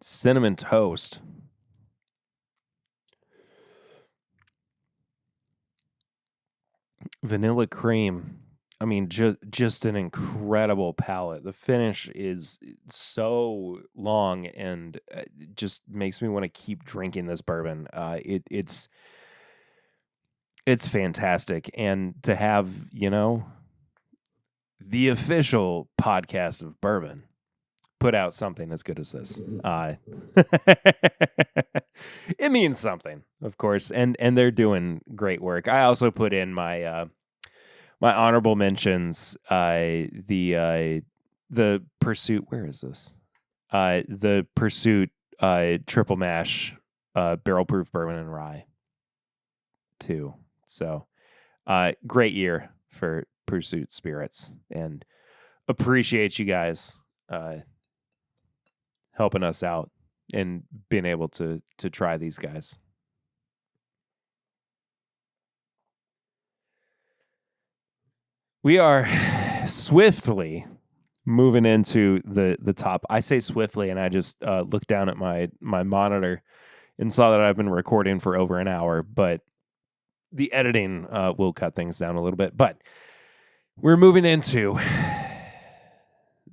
cinnamon toast. Vanilla cream. I mean, just an incredible palate. The finish is so long and just makes me want to keep drinking this bourbon. It's fantastic. And to have, the official podcast of bourbon put out something as good as this. It means something, of course, and they're doing great work. I also put in my my honorable mentions. The Pursuit. Where is this? The Pursuit triple mash barrel proof bourbon and rye too. So great year for Pursuit Spirits, and appreciate you guys helping us out and being able to try these guys. We are swiftly moving into the top. I say swiftly, and I just looked down at my monitor and saw that I've been recording for over an hour, but the editing will cut things down a little bit. But we're moving into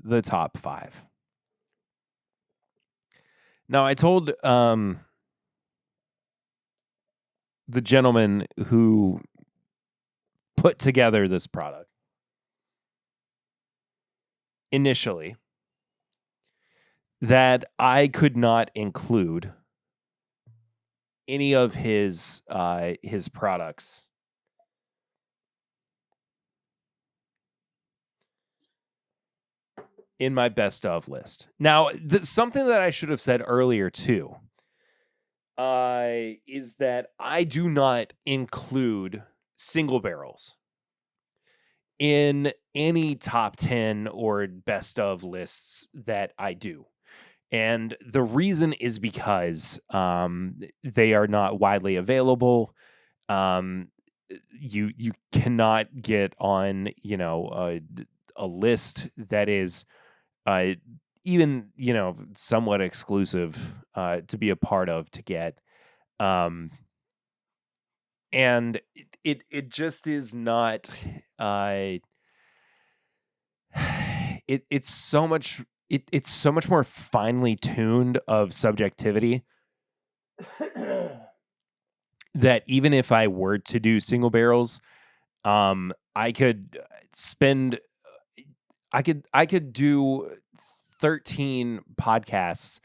the top 5. Now, I told the gentleman who put together this product initially that I could not include any of his products in my best of list. Now, something that I should have said earlier too is that I do not include single barrels in any top 10 or best of lists that I do. And the reason is because they are not widely available. You cannot get on, a list that is even, somewhat exclusive to be a part of to get. And it just is not it's so much it's so much more finely tuned of subjectivity that even if I were to do single barrels, I could do 13 podcasts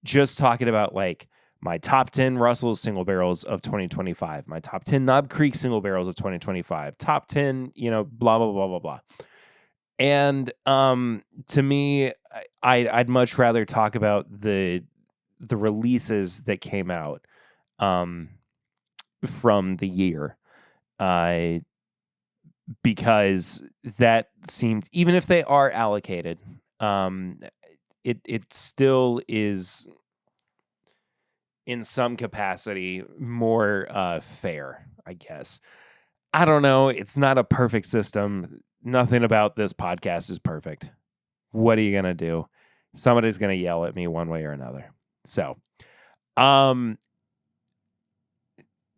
just talking about like my top 10 Russell's single barrels of 2025, my top 10 Knob Creek single barrels of 2025, top 10, blah, blah, blah, blah, blah. And to me, I'd much rather talk about the releases that came out from the year, because that seemed, even if they are allocated, it still is in some capacity more fair, I guess. I don't know. It's not a perfect system. Nothing about this podcast is perfect. What are you going to do? Somebody's going to yell at me one way or another. So,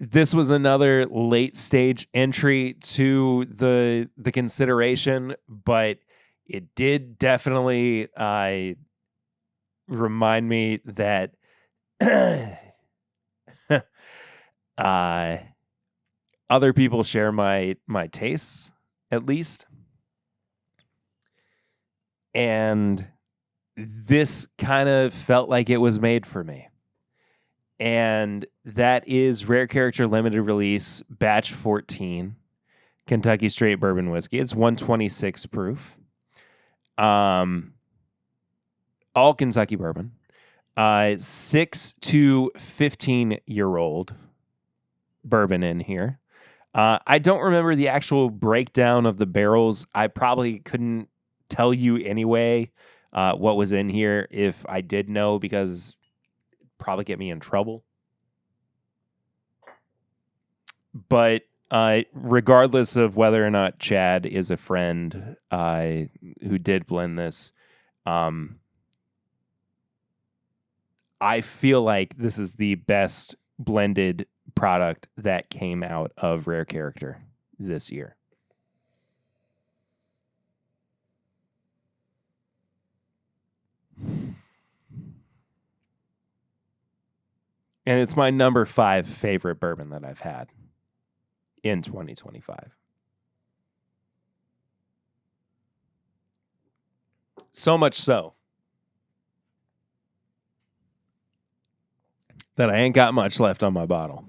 this was another late stage entry to the consideration, but it did definitely remind me that other people share my tastes, at least. And this kind of felt like it was made for me. And that is Rare Character Limited Release Batch 14 Kentucky Straight Bourbon Whiskey. It's 126 proof. All Kentucky bourbon. 6 to 15-year-old bourbon in here. I don't remember the actual breakdown of the barrels. I probably couldn't tell you anyway what was in here if I did know, because it'd probably get me in trouble. But regardless of whether or not Chad is a friend who did blend this, I feel like this is the best blended product that came out of Rare Character this year. And it's my number 5 favorite bourbon that I've had in 2025. So much so that I ain't got much left on my bottle.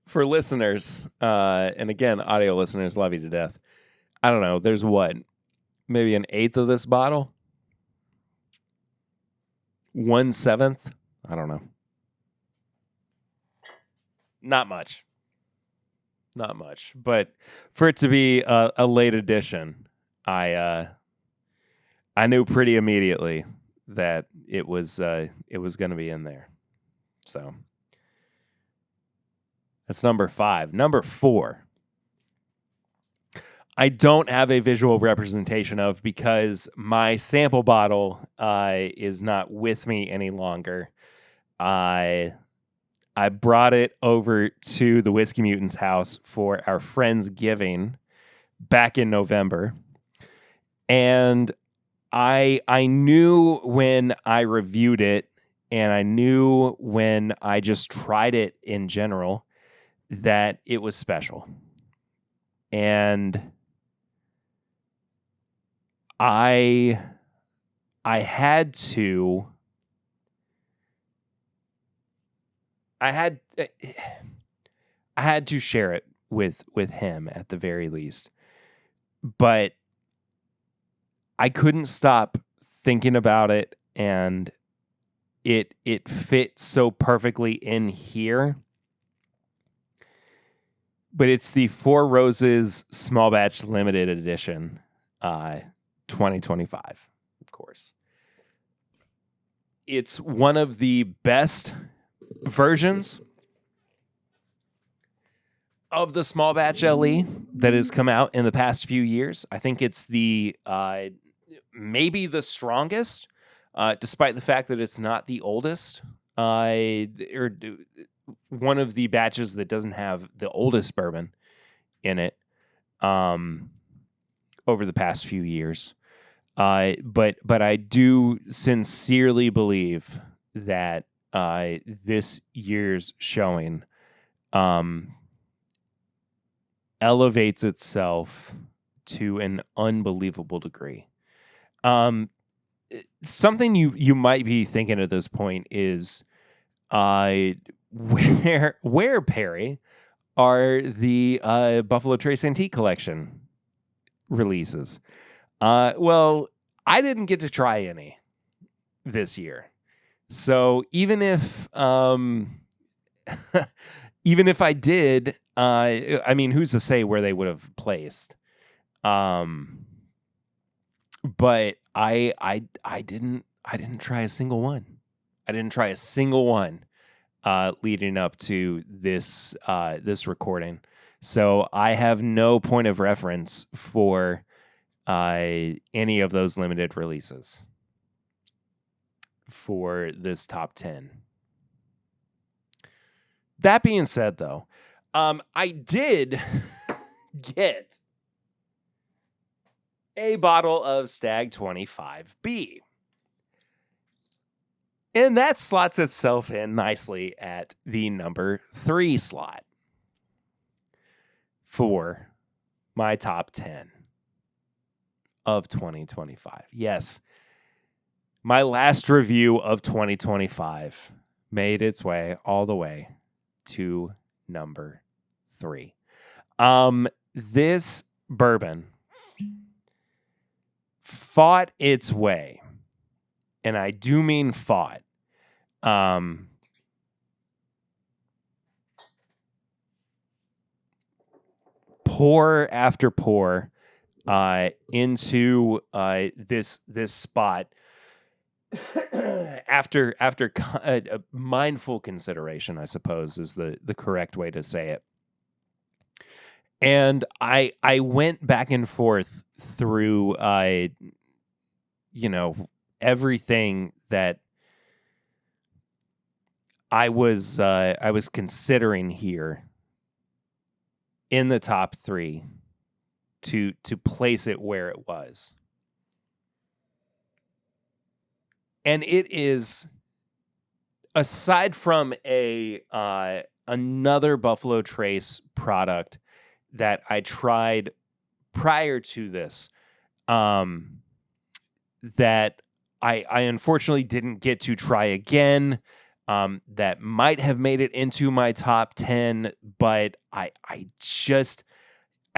For listeners, and again, audio listeners, love you to death. I don't know. There's maybe an eighth of this bottle? 1/7? I don't know. Not much. But for it to be a late edition, I knew pretty immediately that it was going to be in there. So that's number 5. Number 4, I don't have a visual representation of, because my sample bottle is not with me any longer. I brought it over to the Whiskey Mutants house for our Friendsgiving back in November. And I knew when I reviewed it, and I knew when I just tried it in general, that it was special. And I had to share it with him at the very least. But I couldn't stop thinking about it, and it fit so perfectly in here. But it's the Four Roses Small Batch Limited Edition 2025, of course. It's one of the best versions of the Small Batch LE that has come out in the past few years. I think it's the maybe the strongest, despite the fact that it's not the oldest, or one of the batches that doesn't have the oldest bourbon in it over the past few years. But I do sincerely believe that this year's showing elevates itself to an unbelievable degree. Something you might be thinking at this point is, Where Perry are the Buffalo Trace Antique Collection releases? Well, I didn't get to try any this year, so even if even if I did, I mean, who's to say where they would have placed? But I didn't try a single one. I didn't try a single one leading up to this this recording. So I have no point of reference for any of those limited releases for this top 10. That being said, though, I did get a bottle of Stag 25B. And that slots itself in nicely at the number 3 slot for my top 10 of 2025. Yes, my last review of 2025 made its way all the way to number 3. This bourbon fought its way, and I do mean fought. Pour after pour into this spot after mindful consideration, I suppose, is the correct way to say it. And I went back and forth through everything that I was considering here in the top 3 to place it where it was. And it is, aside from another Buffalo Trace product that I tried prior to this, that I unfortunately didn't get to try again, that might have made it into my top 10, but I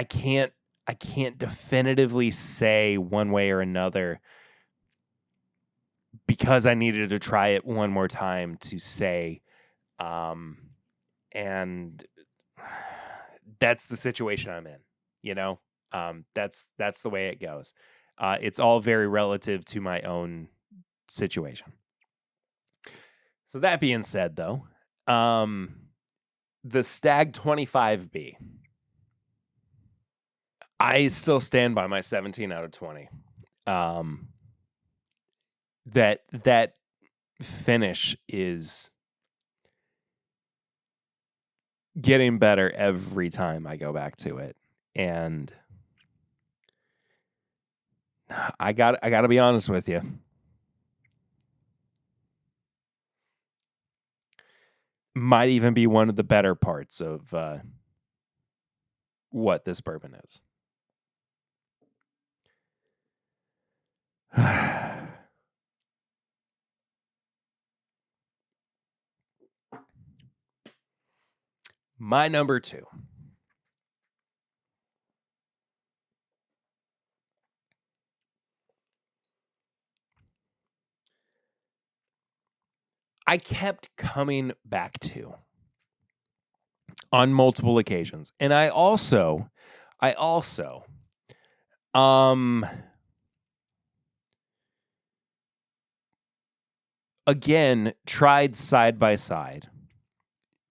can't definitively say one way or another, because I needed to try it one more time to say, and that's the situation I'm in, that's the way it goes. It's all very relative to my own situation. So that being said, though, the Stag 25B, I still stand by my 17 out of 20. That finish is getting better every time I go back to it, and I got to be honest with you. Might even be one of the better parts of what this bourbon is. My number 2. I kept coming back to on multiple occasions. And I also again tried side by side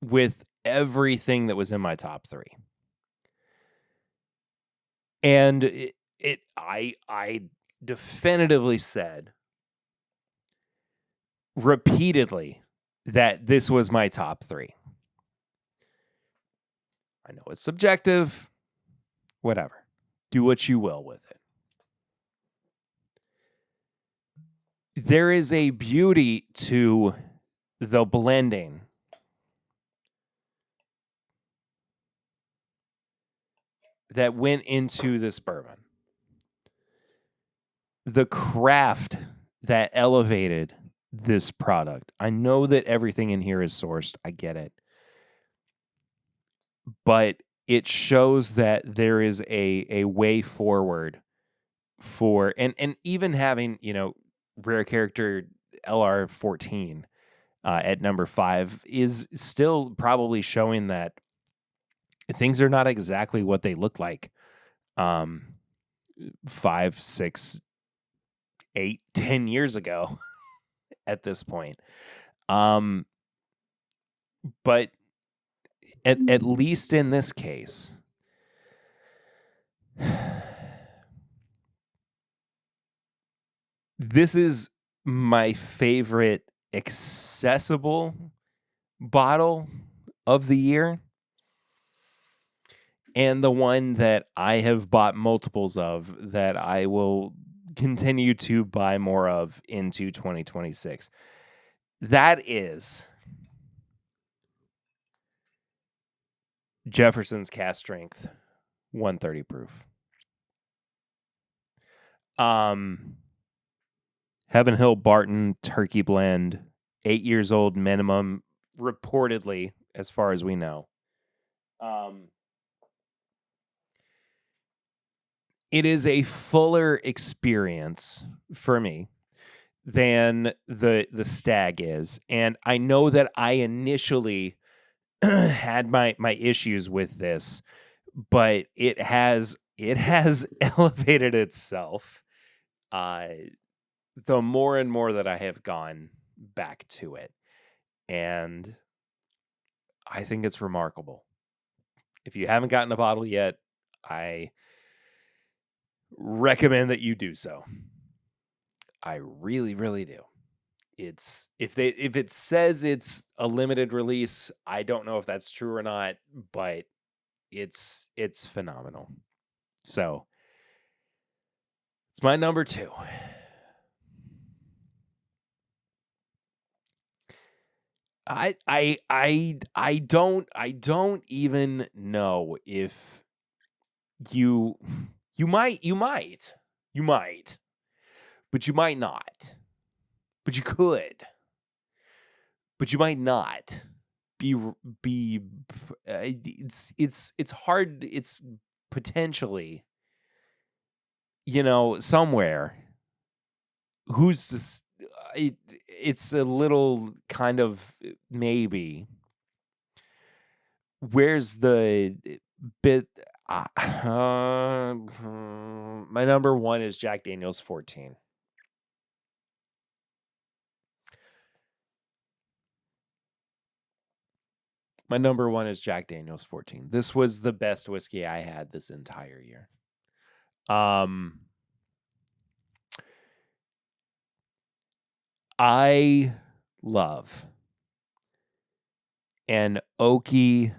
with everything that was in my top 3. And I definitively said repeatedly that this was my top 3. I know it's subjective. Whatever. Do what you will with it. There is a beauty to the blending that went into this bourbon. The craft that elevated this product. I know that everything in here is sourced. I get it. But it shows that there is a way forward for, and even having, rare character LR14 at number 5 is still probably showing that things are not exactly what they look like 5, 6, 8, 10 years ago at this point. But at least in this case, this is my favorite accessible bottle of the year, and the one that I have bought multiples of that I will continue to buy more of into 2026. That is Jefferson's Cask Strength 130 proof. Heaven Hill Barton Turkey Blend, 8 years old minimum, reportedly, as far as we know. It is a fuller experience for me than the Stag is, and I know that I initially had my issues with this, but it has elevated itself. The more and more that I have gone back to it, and I think it's remarkable. If you haven't gotten a bottle yet, I recommend that you do so. I really, really do. It's if it says it's a limited release, I don't know if that's true or not, but it's phenomenal. So it's my number 2. I don't even know if you might, but you might not, but you could, but you might not be it's hard. It's potentially, somewhere. Who's this? It's a little kind of maybe. Where's the bit? My number 1 is Jack Daniel's 14. My number 1 is Jack Daniel's 14. This was the best whiskey I had this entire year. I love an oaky,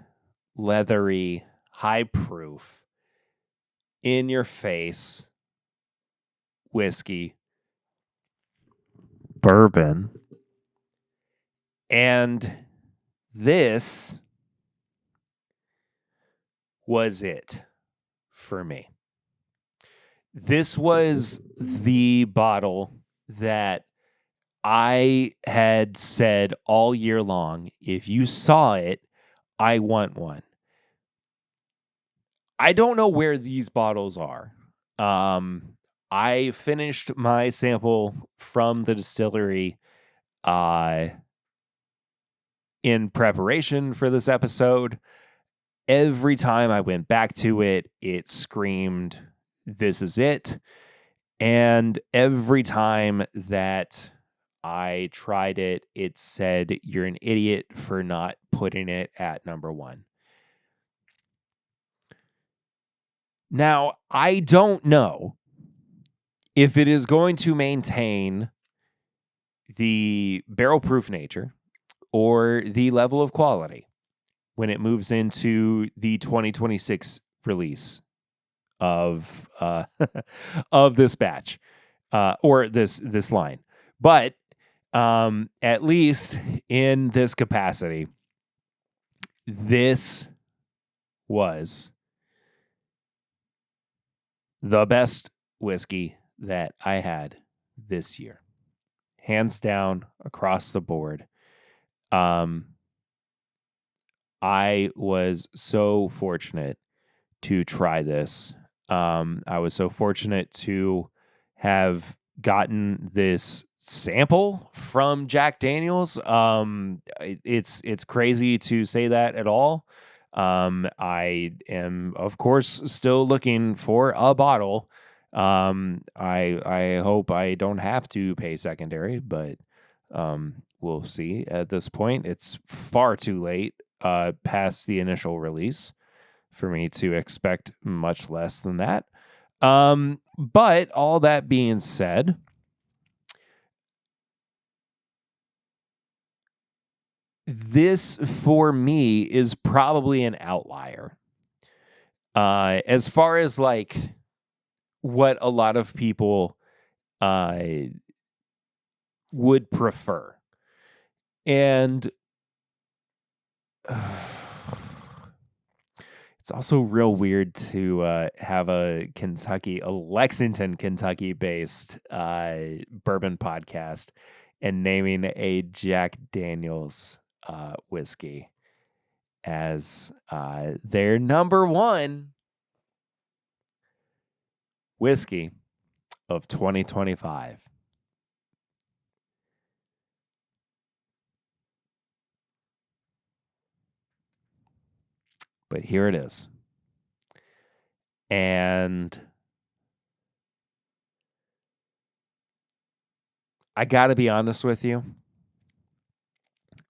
leathery, high proof, in your face whiskey, bourbon, and this was it for me. This was the bottle that I had said all year long, if you saw it, I want one. I don't know where these bottles are. I finished my sample from the distillery in preparation for this episode. Every time I went back to it, it screamed, "This is it." And every time that I tried it, it said, "You're an idiot for not putting it at number 1." Now, I don't know if it is going to maintain the barrel proof nature or the level of quality when it moves into the 2026 release of of this batch or this line. But at least in this capacity, this was the best whiskey that I had this year. Hands down, across the board. I was so fortunate to try this. I was so fortunate to have gotten this sample from Jack Daniels. It's crazy to say that at all. I am, of course, still looking for a bottle. I hope I don't have to pay secondary, but we'll see. At this point, it's far too late past the initial release for me to expect much less than that. But all that being said, this for me is probably an outlier. As far as like what a lot of people would prefer. And it's also real weird to have a Lexington, Kentucky-based bourbon podcast and naming a Jack Daniels whiskey as their number one whiskey of 2025. But here it is. And I got to be honest with you.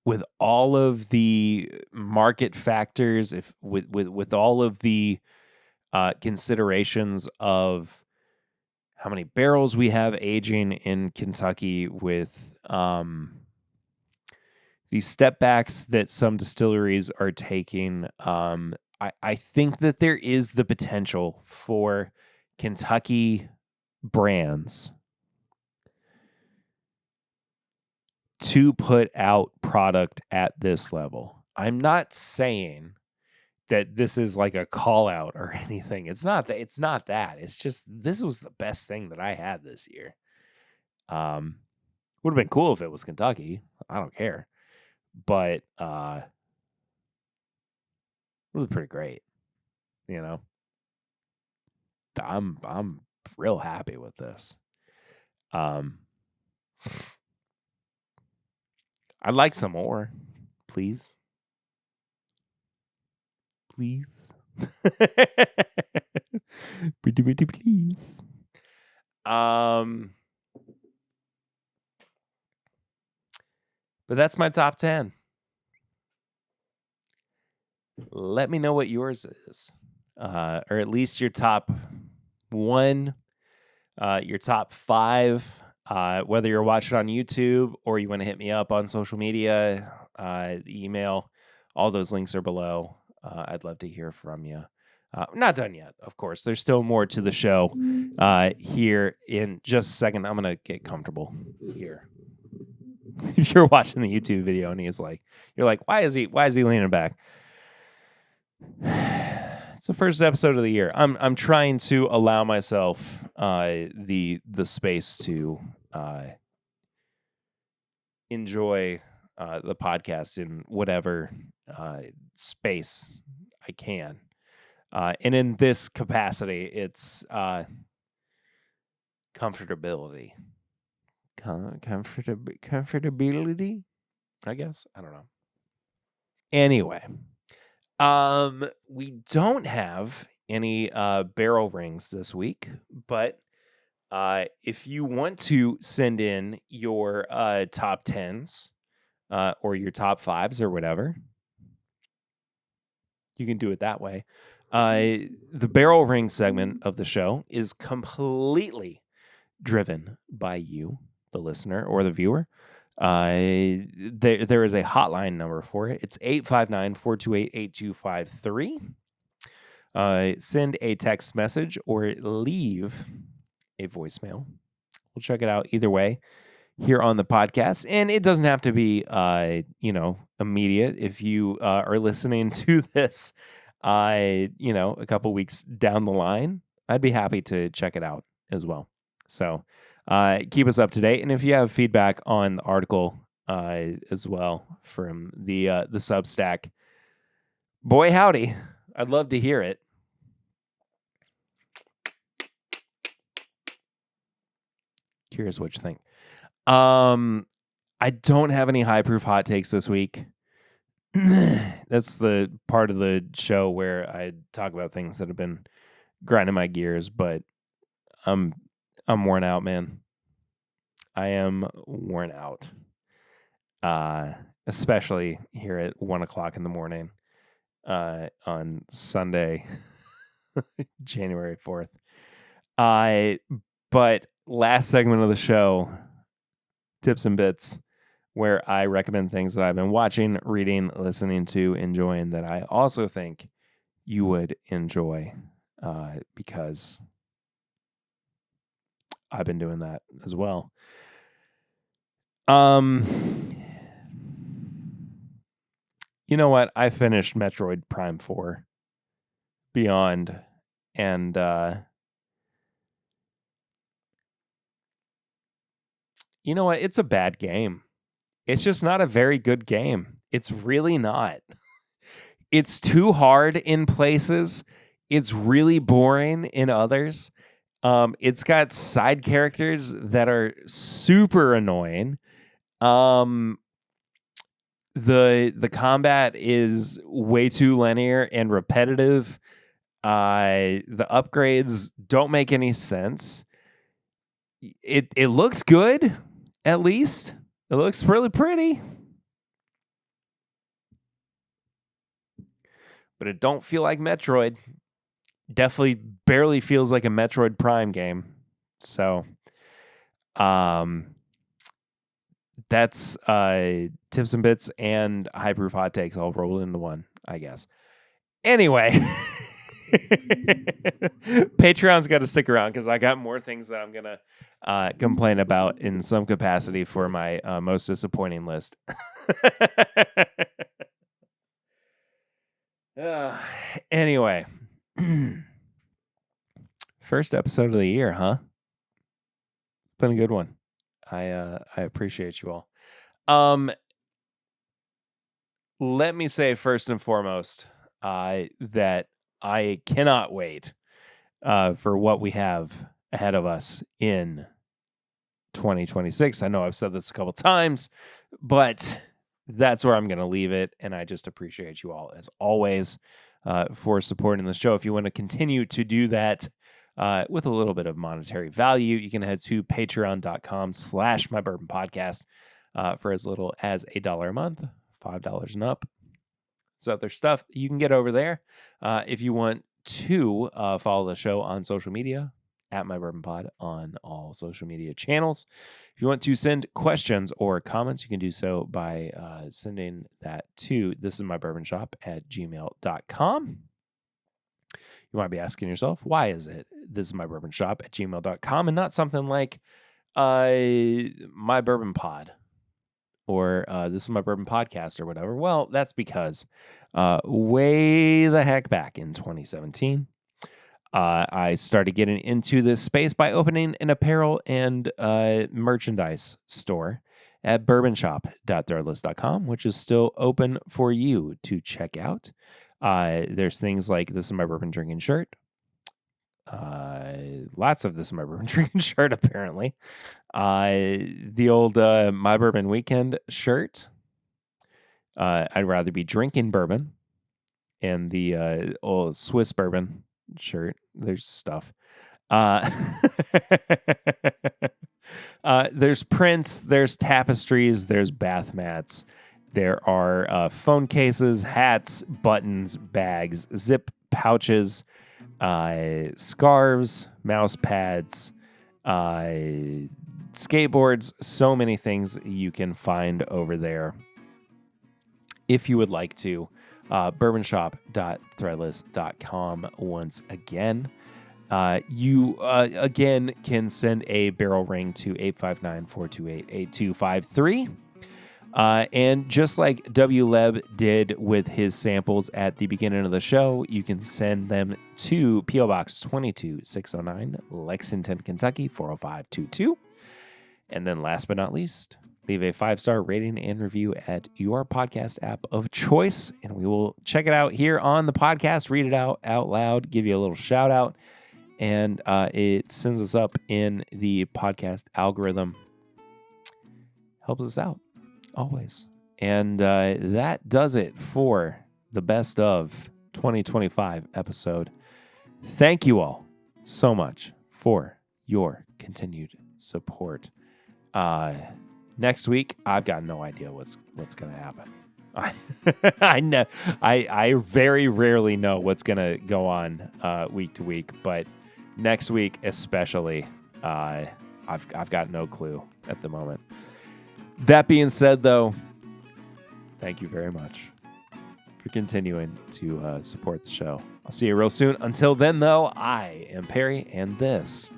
With all of the market factors, with all of the considerations of how many barrels we have aging in Kentucky, with these step backs that some distilleries are taking, I think that there is the potential for Kentucky brands to put out product at this level. I'm not saying that this is like a call out or anything. It's not that. It's just this was the best thing that I had this year. Would have been cool if it was Kentucky. I don't care. But it was pretty great. You know. I'm real happy with this. I'd like some more, please. Please. Pretty please. But that's my top 10. Let me know what yours is. Or at least your top 1, your top 5, whether you're watching on YouTube or you want to hit me up on social media, email, all those links are below. I'd love to hear from you. Not done yet, of course. There's still more to the show here in just a second. I'm going to get comfortable here. If you're watching the YouTube video and you're like, why is he leaning back? It's the first episode of the year. I'm trying to allow myself the space to enjoy the podcast in whatever space I can. And in this capacity, it's comfortability. Comfortability, I guess. I don't know. Anyway, we don't have any barrel rings this week, but if you want to send in your top 10s or your top 5s or whatever, you can do it that way. The barrel ring segment of the show is completely driven by you, the listener or the viewer. There is a hotline number for it. It's 859-428-8253. Send a text message or leave a voicemail. We'll check it out either way here on the podcast. And it doesn't have to be, immediate. If you are listening to this, a couple weeks down the line, I'd be happy to check it out as well. So Keep us up to date. And if you have feedback on the article as well from the Substack, boy, howdy. I'd love to hear it. Curious what you think. I don't have any high proof hot takes this week. That's the part of the show where I talk about things that have been grinding my gears, but I'm worn out, man. I am worn out. Especially here at 1:00 in the morning on Sunday, January 4th. But last segment of the show, Tips and Bits, where I recommend things that I've been watching, reading, listening to, enjoying that I also think you would enjoy because I've been doing that as well. You know what? I finished Metroid Prime 4 Beyond, and you know what? It's a bad game. It's just not a very good game. It's really not. It's too hard in places. It's really boring in others. It's got side characters that are super annoying. The combat is way too linear and repetitive. The upgrades don't make any sense. It looks good, at least. It looks really pretty. But it don't feel like Metroid. Definitely barely feels like a Metroid Prime game. So, that's Tips and Bits and High Proof Hot Takes all rolled into one, I guess. Anyway, Patreon's got to stick around because I got more things that I'm going to complain about in some capacity for my most disappointing list. Anyway, first episode of the year, huh? Been a good one. I appreciate you all. Let me say first and foremost that I cannot wait for what we have ahead of us in 2026. I know I've said this a couple times, but that's where I'm going to leave it. And I just appreciate you all, as always, for supporting the show. If you want to continue to do that with a little bit of monetary value, you can head to patreon.com/mybourbonpodcast for as little as $1 a month, $5 and up. So there's stuff that you can get over there. If you want to follow the show on social media, at My Bourbon Pod on all social media channels. If you want to send questions or comments, you can do so by sending that to thisismybourbonshop@gmail.com. You might be asking yourself, why is it thisismybourbonshop@gmail.com and not something like My Bourbon Pod or This is My Bourbon Podcast or whatever? Well, that's because way the heck back in 2017, I started getting into this space by opening an apparel and merchandise store at bourbonshop.threadless.com, which is still open for you to check out. There's things like This is My Bourbon Drinking shirt. Lots of This is My Bourbon Drinking shirt, apparently. The old My Bourbon Weekend shirt. I'd rather be drinking bourbon. And the old Swiss bourbon shirt. There's stuff. There's prints, there's tapestries, there's bath mats. There are phone cases, hats, buttons, bags, zip pouches, scarves, mouse pads, skateboards, so many things you can find over there. If you would like to, bourbonshop.threadless.com once again. You, again, can send a barrel ring to 859-428-8253. And just like W. Leb did with his samples at the beginning of the show, you can send them to P.O. Box 22609, Lexington, Kentucky, 40522. And then last but not least, leave a 5-star rating and review at your podcast app of choice, and we will check it out here on the podcast, read it out loud, give you a little shout out, and it sends us up in the podcast algorithm. Helps us out, always. And that does it for the Best of 2025 episode. Thank you all so much for your continued support. Next week, I've got no idea what's going to happen. I know I very rarely know what's going to go on week to week, but next week especially, I've got no clue at the moment. That being said, though, thank you very much for continuing to support the show. I'll see you real soon. Until then, though, I am Perry, and this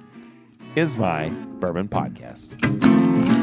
is my Bourbon Podcast.